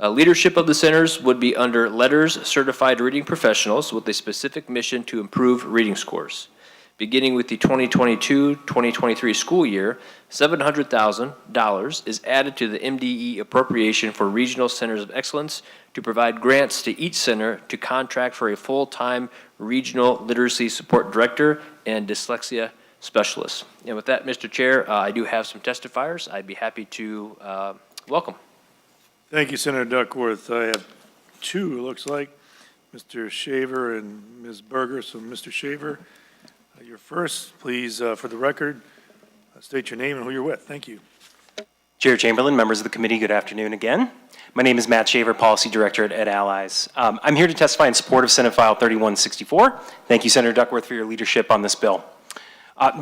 Leadership of the centers would be under Letters Certified Reading Professionals with a specific mission to improve reading scores. Beginning with the 2022-2023 school year, $700,000 is added to the MDE appropriation for Regional Centers of Excellence to provide grants to each center to contract for a full-time regional literacy support director and dyslexia specialist. And with that, Mr. Chair, I do have some testifiers I'd be happy to welcome. Thank you, Senator Duckworth. I have two, it looks like, Mr. Shaver and Ms. Berger. So, Mr. Shaver, you're first. Please, for the record, state your name and who you're with. Thank you. Chair Chamberlain, members of the committee, good afternoon again. My name is Matt Shaver, Policy Director at Allies. I'm here to testify in support of Senate File 3164. Thank you, Senator Duckworth, for your leadership on this bill.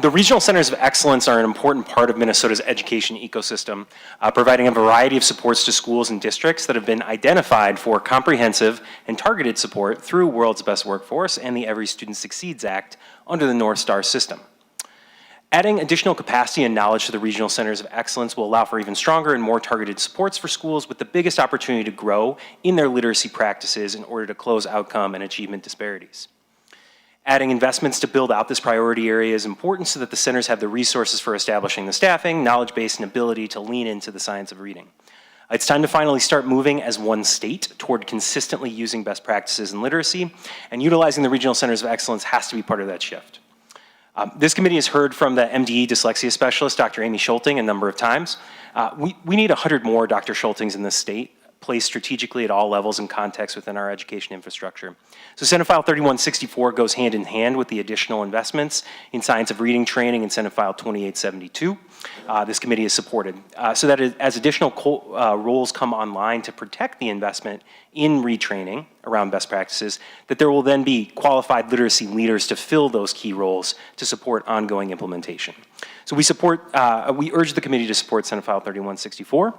The Regional Centers of Excellence are an important part of Minnesota's education ecosystem, providing a variety of supports to schools and districts that have been identified for comprehensive and targeted support through World's Best Workforce and the Every Student Succeeds Act under the North Star system. Adding additional capacity and knowledge to the Regional Centers of Excellence will allow for even stronger and more targeted supports for schools with the biggest opportunity to grow in their literacy practices in order to close outcome and achievement disparities. Adding investments to build out this priority area is important so that the centers have the resources for establishing the staffing, knowledge base, and ability to lean into the science of reading. It's time to finally start moving as one state toward consistently using best practices in literacy, and utilizing the Regional Centers of Excellence has to be part of that shift. This committee has heard from the MDE dyslexia specialist, Dr. Amy Schulting, a number of times. We need 100 more Dr. Schultings in this state, placed strategically at all levels and contexts within our education infrastructure. So Senate File 3164 goes hand in hand with the additional investments in science of reading training in Senate File 2872. This committee is supported. So that as additional roles come online to protect the investment in retraining around best practices, that there will then be qualified literacy leaders to fill those key roles to support ongoing implementation. So we urge the committee to support Senate File 3164.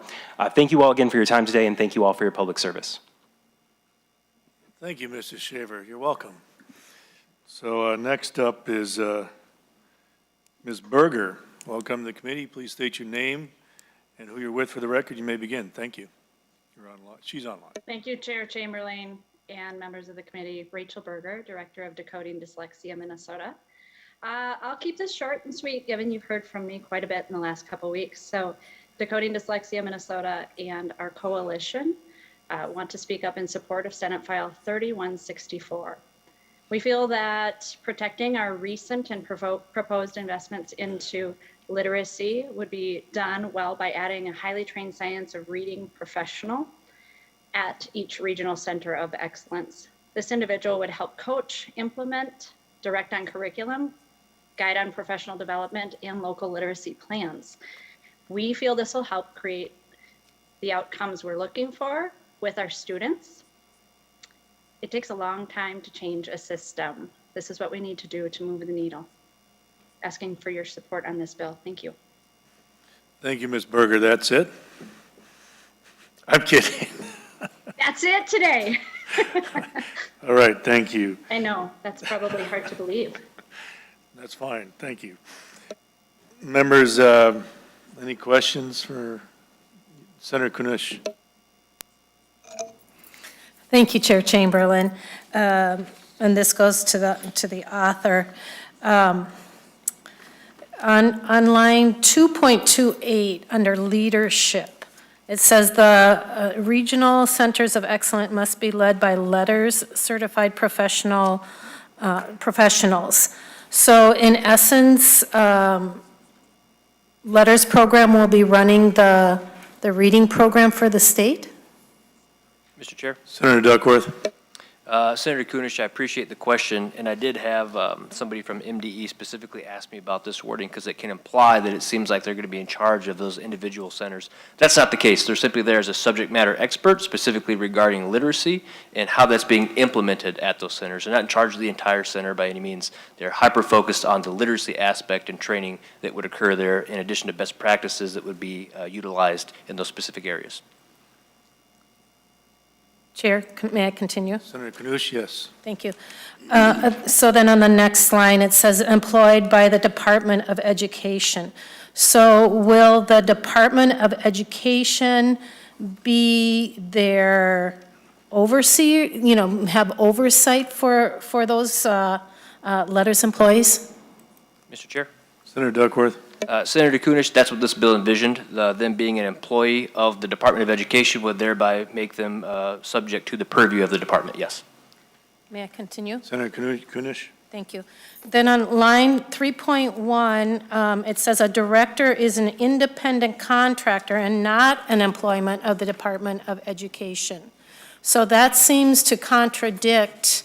Thank you all again for your time today, and thank you all for your public service. Thank you, Mr. Shaver. You're welcome. So next up is Ms. Berger. Welcome to the committee. Please state your name and who you're with for the record. You may begin. Thank you. You're online. She's online. Thank you, Chair Chamberlain and members of the committee. Rachel Berger, Director of Decoding Dyslexia, Minnesota. I'll keep this short and sweet, given you've heard from me quite a bit in the last couple weeks. So Decoding Dyslexia, Minnesota and our coalition want to speak up in support of Senate File 3164. We feel that protecting our recent and proposed investments into literacy would be done well by adding a highly trained science of reading professional at each regional center of excellence. This individual would help coach, implement, direct on curriculum, guide on professional development, and local literacy plans. We feel this will help create the outcomes we're looking for with our students. It takes a long time to change a system. This is what we need to do to move the needle. Asking for your support on this bill. Thank you. Thank you, Ms. Berger. That's it? I'm kidding. That's it today. All right, thank you. I know, that's probably hard to believe. That's fine. Thank you. Members, any questions for Senator Kunesh? Thank you, Chair Chamberlain. And this goes to the author. On line 2.28 under leadership, it says the regional centers of excellence must be led by letters certified professional professionals. So in essence, Letters program will be running the reading program for the state? Mr. Chair? Senator Duckworth. Senator Kunish, I appreciate the question, and I did have somebody from MDE specifically ask me about this wording because it can imply that it seems like they're going to be in charge of those individual centers. That's not the case. They're simply there as a subject matter expert, specifically regarding literacy and how that's being implemented at those centers. They're not in charge of the entire center by any means. They're hyper-focused on the literacy aspect and training that would occur there, in addition to best practices that would be utilized in those specific areas. Chair, may I continue? Senator Knusch, yes. Thank you. So then on the next line, it says employed by the Department of Education. So will the Department of Education be their overseer, have oversight for those letters employees? Mr. Chair? Senator Duckworth. Senator Kunish, that's what this bill envisioned. Them being an employee of the Department of Education would thereby make them subject to the purview of the department, yes. May I continue? Senator Kunish. Thank you. Then on line 3.1, it says a director is an independent contractor and not an employment of the Department of Education. So that seems to contradict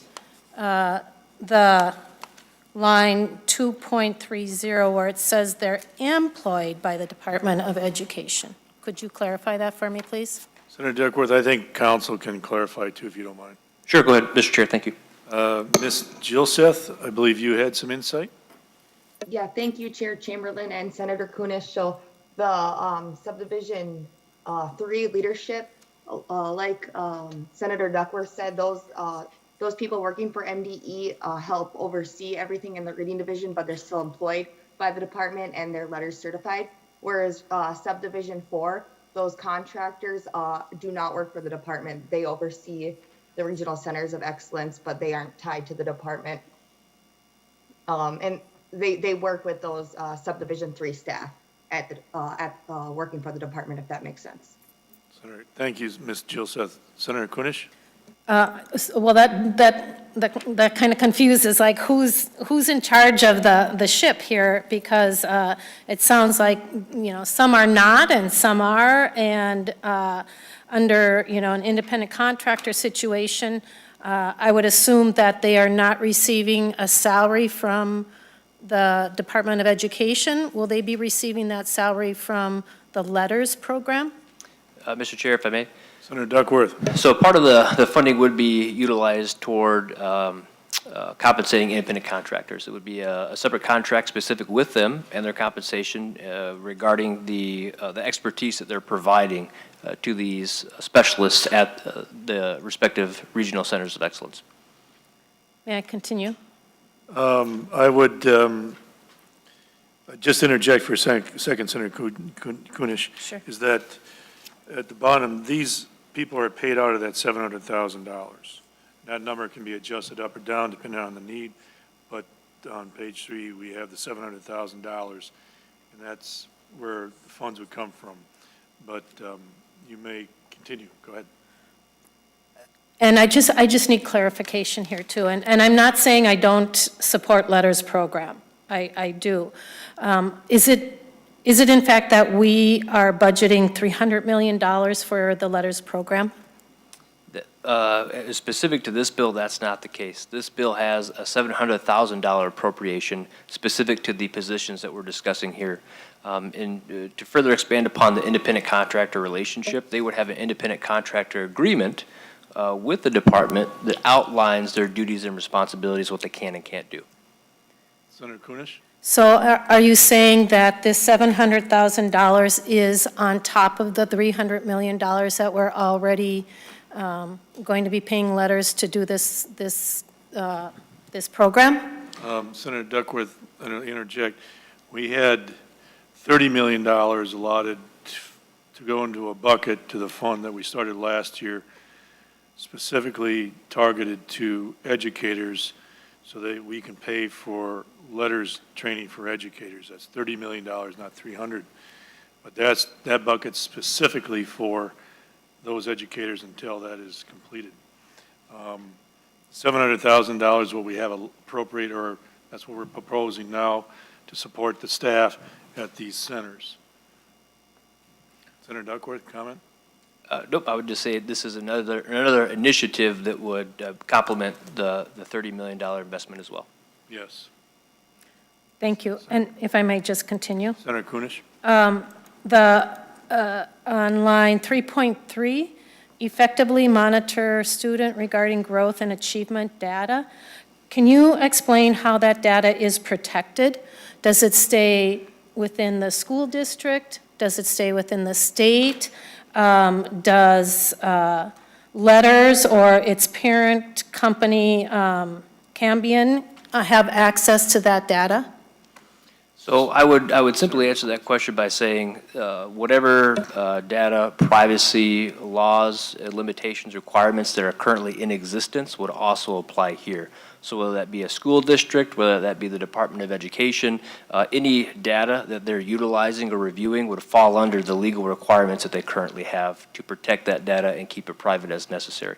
the line 2.30 where it says they're employed by the Department of Education. Could you clarify that for me, please? Senator Duckworth, I think council can clarify too, if you don't mind. Sure, go ahead, Mr. Chair, thank you. Ms. Gilseth, I believe you had some insight? Yeah, thank you, Chair Chamberlain and Senator Kunish. So the subdivision 3 leadership, like Senator Duckworth said, those people working for MDE help oversee everything in the reading division, but they're still employed by the department and they're letters certified. Whereas subdivision 4, those contractors do not work for the department. They oversee the regional centers of excellence, but they aren't tied to the department. And they work with those subdivision 3 staff at working for the department, if that makes sense. Senator, thank you, Ms. Gilseth. Senator Kunish? Well, that kind of confuses, like, who's in charge of the ship here? Because it sounds like, some are not and some are, and under, an independent contractor situation, I would assume that they are not receiving a salary from the Department of Education. Will they be receiving that salary from the Letters program? Mr. Chair, if I may. Senator Duckworth. So part of the funding would be utilized toward compensating independent contractors. It would be a separate contract specific with them and their compensation regarding the expertise that they're providing to these specialists at the respective regional centers of excellence. May I continue? I would just interject for a second, Senator Kunish. Sure. Is that at the bottom, these people are paid out of that $700,000. That number can be adjusted up or down depending on the need, but on page 3, we have the $700,000, and that's where the funds would come from. But you may continue. Go ahead. And I just need clarification here too. And I'm not saying I don't support Letters program. I do. Is it in fact that we are budgeting $300 million for the Letters program? Specific to this bill, that's not the case. This bill has a $700,000 appropriation specific to the positions that we're discussing here. And to further expand upon the independent contractor relationship, they would have an independent contractor agreement with the department that outlines their duties and responsibilities, what they can and can't do. Senator Kunish? So are you saying that this $700,000 is on top of the $300 million that we're already going to be paying Letters to do this program? Senator Duckworth, I'll interject. We had $30 million allotted to go into a bucket to the fund that we started last year, specifically targeted to educators so that we can pay for Letters training for educators. That's $30 million, not 300. But that bucket's specifically for those educators until that is completed. $700,000 is what we have appropriate, or that's what we're proposing now to support the staff at these centers. Senator Duckworth, comment? Nope, I would just say this is another initiative that would complement the $30 million investment as well. Yes. Thank you. And if I may just continue. Senator Kunish? On line 3.3, effectively monitor student regarding growth and achievement data. Can you explain how that data is protected? Does it stay within the school district? Does it stay within the state? Does Letters or its parent company, Cambian, have access to that data? So I would simply answer that question by saying, whatever data privacy laws, limitations, requirements that are currently in existence would also apply here. So whether that be a school district, whether that be the Department of Education, any data that they're utilizing or reviewing would fall under the legal requirements that they currently have to protect that data and keep it private as necessary.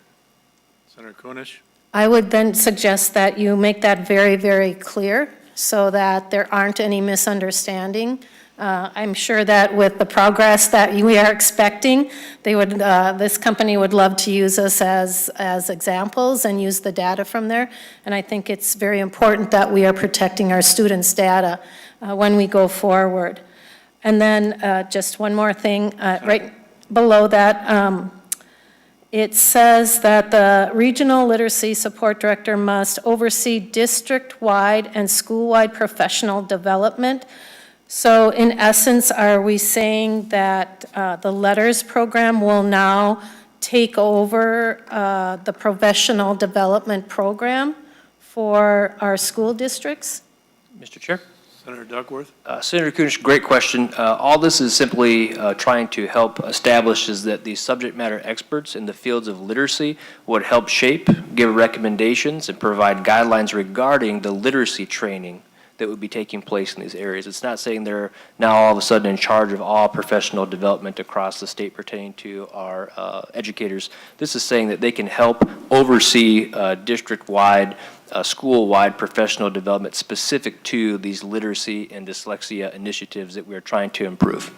Senator Kunish? I would then suggest that you make that very, very clear so that there aren't any misunderstanding. I'm sure that with the progress that we are expecting, they would, this company would love to use us as examples and use the data from there. And I think it's very important that we are protecting our students' data when we go forward. And then just one more thing, right below that, it says that the Regional Literacy Support Director must oversee district-wide and school-wide professional development. So in essence, are we saying that the Letters program will now take over the professional development program for our school districts? Mr. Chair? Senator Duckworth? Senator Kunish, great question. All this is simply trying to help establish is that the subject matter experts in the fields of literacy would help shape, give recommendations, and provide guidelines regarding the literacy training that would be taking place in these areas. It's not saying they're now all of a sudden in charge of all professional development across the state pertaining to our educators. This is saying that they can help oversee district-wide, school-wide professional development specific to these literacy and dyslexia initiatives that we're trying to improve.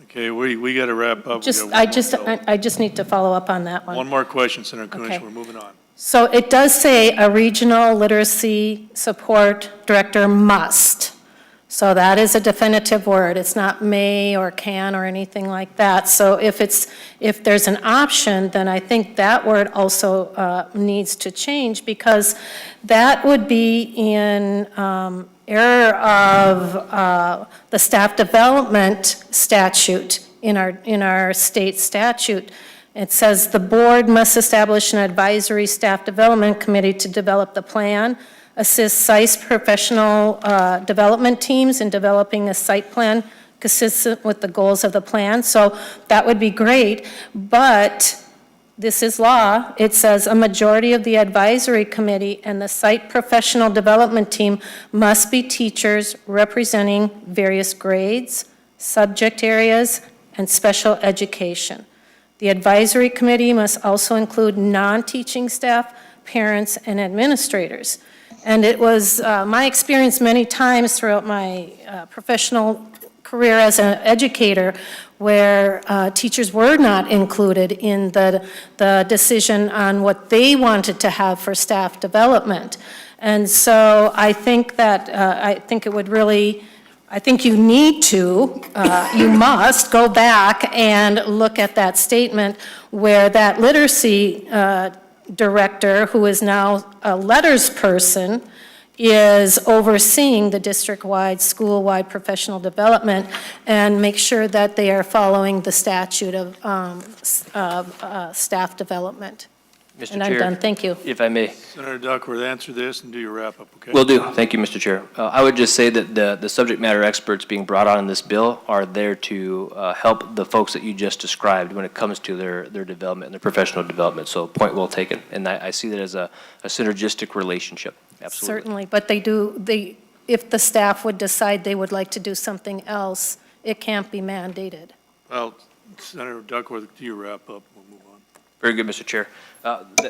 Okay, we got to wrap up. I just need to follow up on that one. One more question, Senator Kunish, Okay. we're moving on. So it does say a regional literacy support director must. So that is a definitive word. It's not may or can or anything like that. So if there's an option, then I think that word also needs to change, because that would be in error of the staff development statute in our state statute. It says the board must establish an advisory staff development committee to develop the plan, assist SICE professional development teams in developing a site plan consistent with the goals of the plan. So that would be great, but this is law. It says a majority of the advisory committee and the site professional development team must be teachers representing various grades, subject areas, and special education. The advisory committee must also include non-teaching staff, parents, and administrators. And it was my experience many times throughout my professional career as an educator where teachers were not included in the decision on what they wanted to have for staff development. And so I think that, I think you need to, you must go back and look at that statement where that literacy director, who is now a letters person, is overseeing the district-wide, school-wide professional development, and make sure that they are following the statute of staff development. Mr. And Chair, I'm done, thank you. if I may. Senator Duckworth, answer this and do your wrap-up, okay? Will do. Thank you, Mr. Chair. I would just say that the subject matter experts being brought on in this bill are there to help the folks that you just described when it comes to their development and their professional development. So point well taken. And I see that as a synergistic relationship. Absolutely. Certainly, but if the staff would decide they would like to do something else, it can't be mandated. Well, Senator Duckworth, do your wrap-up, we'll move on. Very good, Mr. Chair.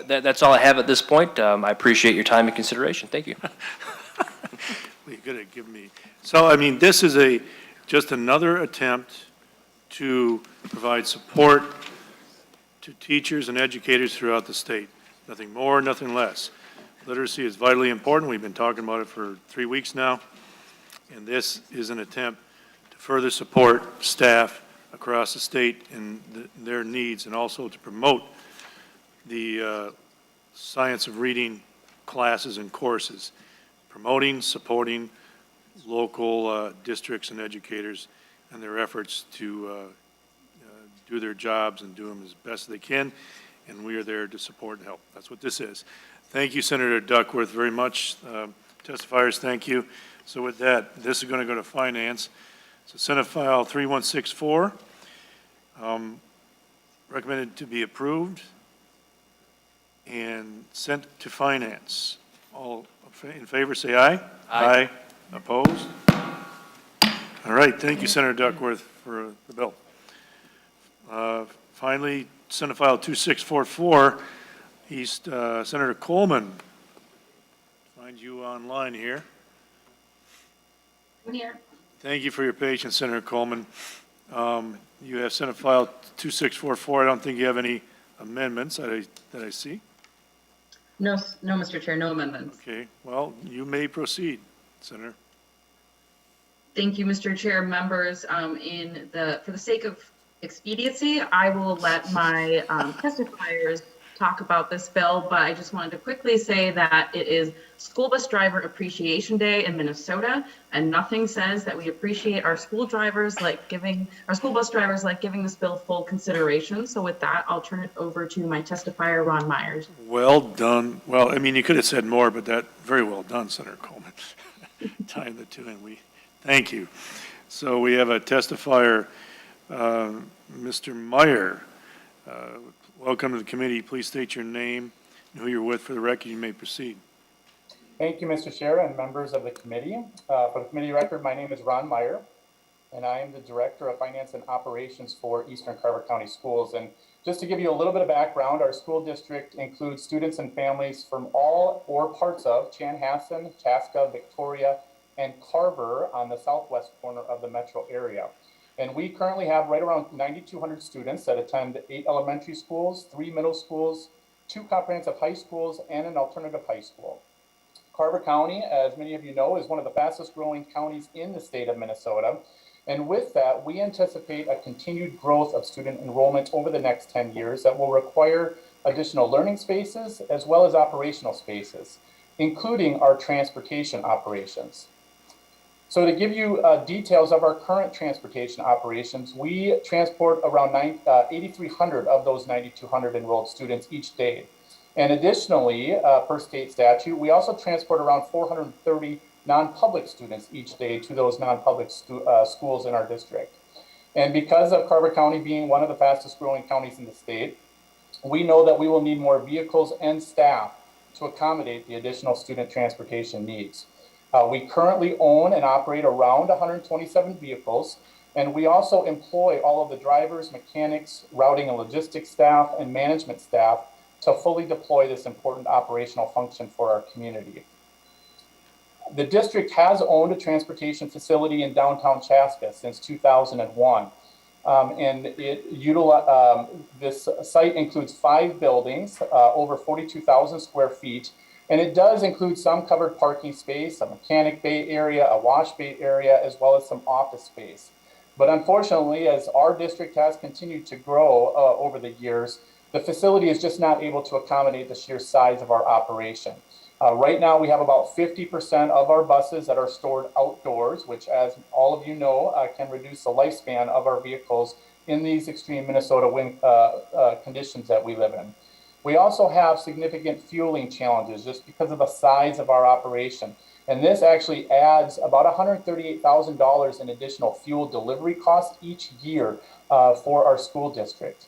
That's all I have at this point. I appreciate your time and consideration. Thank you. Well, you gotta give me, so, I mean, this is just another attempt to provide support to teachers and educators throughout the state. Nothing more, nothing less. Literacy is vitally important. We've been talking about it for 3 weeks now. And this is an attempt to further support staff across the state and their needs, and also to promote the science of reading classes and courses, promoting, supporting local districts and educators and their efforts to do their jobs and do them as best they can, and we are there to support and help. That's what this is. Thank you, Senator Duckworth, very much. Testifiers, thank you. So with that, this is going to go to Finance. So Senate File 3164, recommended to be approved and sent to Finance. All in favor, say aye. Aye. Opposed? All right, thank you, Senator Duckworth, for the bill. Finally, Senate File 2644, Senator Coleman. Find you online here. I'm here. Thank you for your patience, Senator Coleman. You have Senate File 2644. I don't think you have any amendments that I see. No, Mr. Chair, no amendments. Okay, well, you may proceed, Senator. Thank you, Mr. Chair. Members, for the sake of expediency, I will let my testifiers talk about this bill, but I just wanted to quickly say that it is School Bus Driver Appreciation Day in Minnesota, and nothing says that we appreciate our school bus drivers like giving this bill full consideration. So with that, I'll turn it over to my testifier, Ron Myers. Well done. Well, I mean, you could have said more, but very well done, Senator Coleman. Tying the two in, thank you. So we have a testifier, Mr. Meyer. Welcome to the committee. Please state your name and who you're with for the record. You may proceed. Thank you, Mr. Chair and members of the committee. For the committee record, my name is Ron Meyer, and I am the Director of Finance and Operations for Eastern Carver County Schools. And just to give you a little bit of background, our school district includes students and families from all or parts of Chanhassen, Chaska, Victoria, and Carver on the southwest corner of the metro area. And we currently have right around 9,200 students that attend 8 elementary schools, 3 middle schools, 2 comprehensive high schools, and an alternative high school. Carver County, as many of you know, is one of the fastest growing counties in the state of Minnesota. And with that, we anticipate a continued growth of student enrollment over the next 10 years that will require additional learning spaces as well as operational spaces, including our transportation operations. So to give you details of our current transportation operations, we transport around 8,300 of those 9,200 enrolled students each day. And additionally, per state statute, we also transport around 430 non-public students each day to those non-public schools in our district. And because of Carver County being one of the fastest growing counties in the state, we know that we will need more vehicles and staff to accommodate the additional student transportation needs. We currently own and operate around 127 vehicles, and we also employ all of the drivers, mechanics, routing and logistics staff, and management staff to fully deploy this important operational function for our community. The district has owned a transportation facility in downtown Chaska since 2001. And this site includes 5 buildings, over 42,000 square feet. And it does include some covered parking space, a mechanic bay area, a wash bay area, as well as some office space. But unfortunately, as our district has continued to grow over the years, the facility is just not able to accommodate the sheer size of our operation. Right now, we have about 50% of our buses that are stored outdoors, which, as all of you know, can reduce the lifespan of our vehicles in these extreme Minnesota wind conditions that we live in. We also have significant fueling challenges just because of the size of our operation. And this actually adds about $138,000 in additional fuel delivery costs each year for our school district.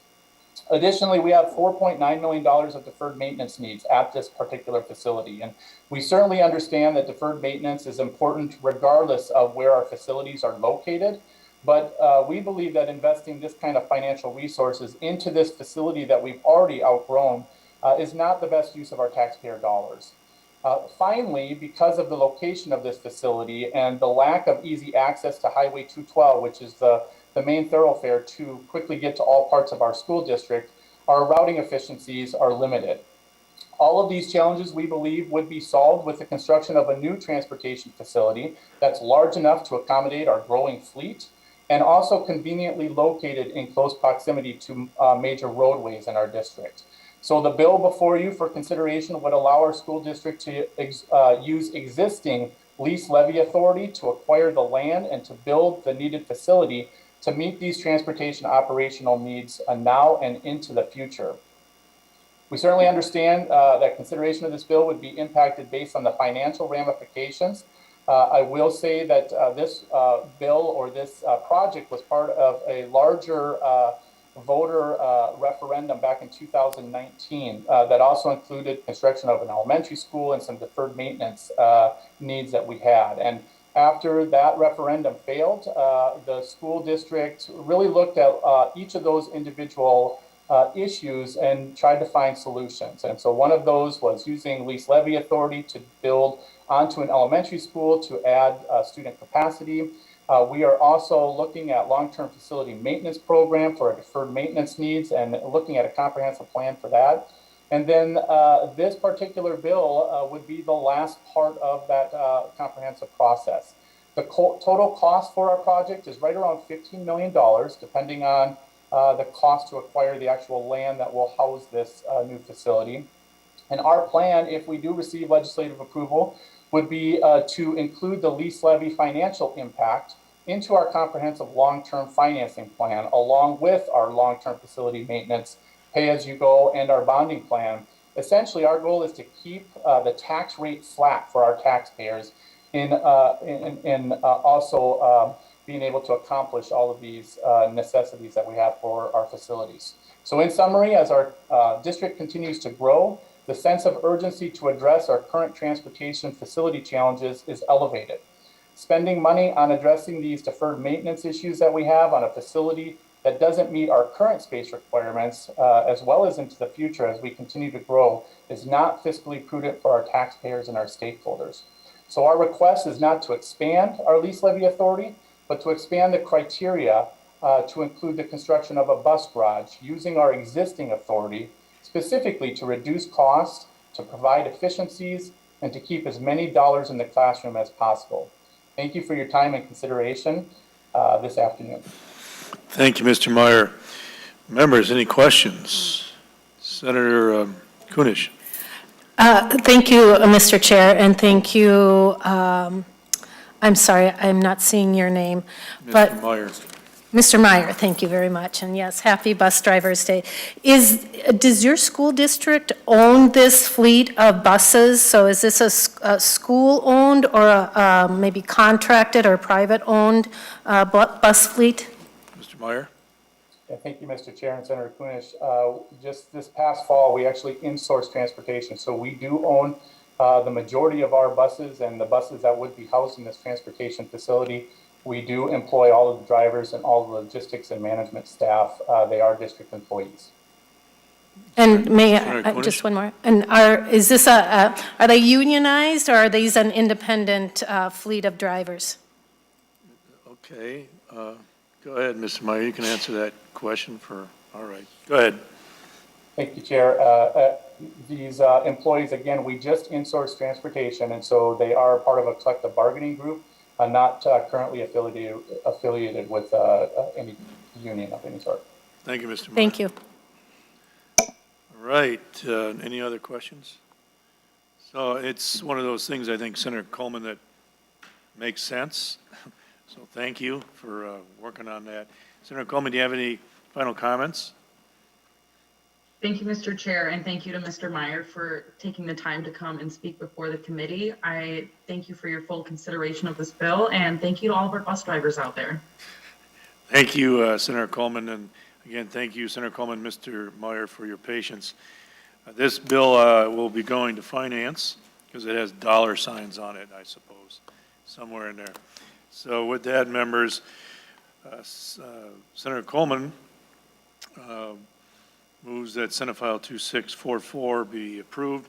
Additionally, we have $4.9 million of deferred maintenance needs at this particular facility. And we certainly understand that deferred maintenance is important regardless of where our facilities are located. But we believe that investing this kind of financial resources into this facility that we've already outgrown is not the best use of our taxpayer dollars. Finally, because of the location of this facility and the lack of easy access to Highway 212, which is the main thoroughfare to quickly get to all parts of our school district, our routing efficiencies are limited. All of these challenges, we believe, would be solved with the construction of a new transportation facility that's large enough to accommodate our growing fleet and also conveniently located in close proximity to major roadways in our district. So the bill before you for consideration would allow our school district to use existing lease levy authority to acquire the land and to build the needed facility to meet these transportation operational needs now and into the future. We certainly understand that consideration of this bill would be impacted based on the financial ramifications. I will say that this bill or this project was part of a larger voter referendum back in 2019 that also included construction of an elementary school and some deferred maintenance needs that we had. And after that referendum failed, the school district really looked at each of those individual issues and tried to find solutions. And so one of those was using lease levy authority to build onto an elementary school to add student capacity. We are also looking at long-term facility maintenance program for our deferred maintenance needs and looking at a comprehensive plan for that. And then this particular bill would be the last part of that comprehensive process. The total cost for our project is right around $15 million, depending on the cost to acquire the actual land that will house this new facility. And our plan, if we do receive legislative approval, would be to include the lease levy financial impact into our comprehensive long-term financing plan, along with our long-term facility maintenance, pay-as-you-go, and our bonding plan. Essentially, our goal is to keep the tax rate flat for our taxpayers in also being able to accomplish all of these necessities that we have for our facilities. So in summary, as our district continues to grow, the sense of urgency to address our current transportation facility challenges is elevated. Spending money on addressing these deferred maintenance issues that we have on a facility that doesn't meet our current space requirements, as well as into the future as we continue to grow, is not fiscally prudent for our taxpayers and our stakeholders. So our request is not to expand our lease levy authority, but to expand the criteria to include the construction of a bus garage using our existing authority, specifically to reduce costs, to provide efficiencies, and to keep as many dollars in the classroom as possible. Thank you for your time and consideration this afternoon. Thank you, Mr. Meyer. Members, any questions? Senator Kunish. Thank you, Mr. Chair, and thank you, I'm sorry, I'm not seeing your name. But Mr. Meyer. Mr. Meyer, thank you very much, and yes, happy Bus Drivers Day. Does your school district own this fleet of buses? So is this a school-owned or a maybe contracted or private-owned bus fleet? Mr. Meyer. Yeah, thank you, Mr. Chair and Senator Kunish. Just this past fall, we actually insourced transportation. So we do own the majority of our buses and the buses that would be housed in this transportation facility. We do employ all of the drivers and all the logistics and management staff. They are district employees. And may I, just one more. And are they unionized or are these an independent fleet of drivers? Okay. Go ahead, Mr. Meyer. You can answer that question all right. Go ahead. Thank you, Chair. These employees, again, we just insourced transportation, and so they are part of a collective bargaining group, not currently affiliated with any union of any sort. Thank you, Mr. Meyer. Thank you. All right. Any other questions? So it's one of those things, I think, Senator Coleman, that makes sense. So thank you for working on that. Senator Coleman, do you have any final comments? Thank you, Mr. Chair, and thank you to Mr. Meyer for taking the time to come and speak before the committee. I thank you for your full consideration of this bill, and thank you to all of our bus drivers out there. Thank you, Senator Coleman, and again, thank you, Senator Coleman, Mr. Meyer, for your patience. This bill will be going to finance because it has dollar signs on it, I suppose, somewhere in there. So with that, members, Senator Coleman moves that Senate File 2644 be approved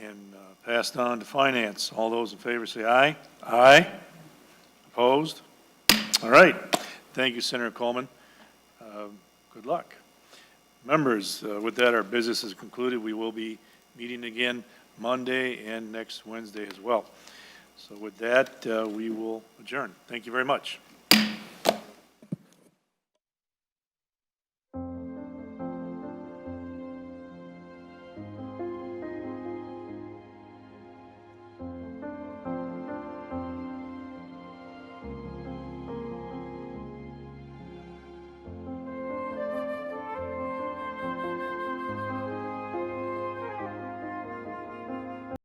and passed on to Finance. All those in favor say aye. Aye. Opposed? All right. Thank you, Senator Coleman. Good luck. Members, with that, our business is concluded. We will be meeting again Monday and next Wednesday as well. So with that, we will adjourn. Thank you very much.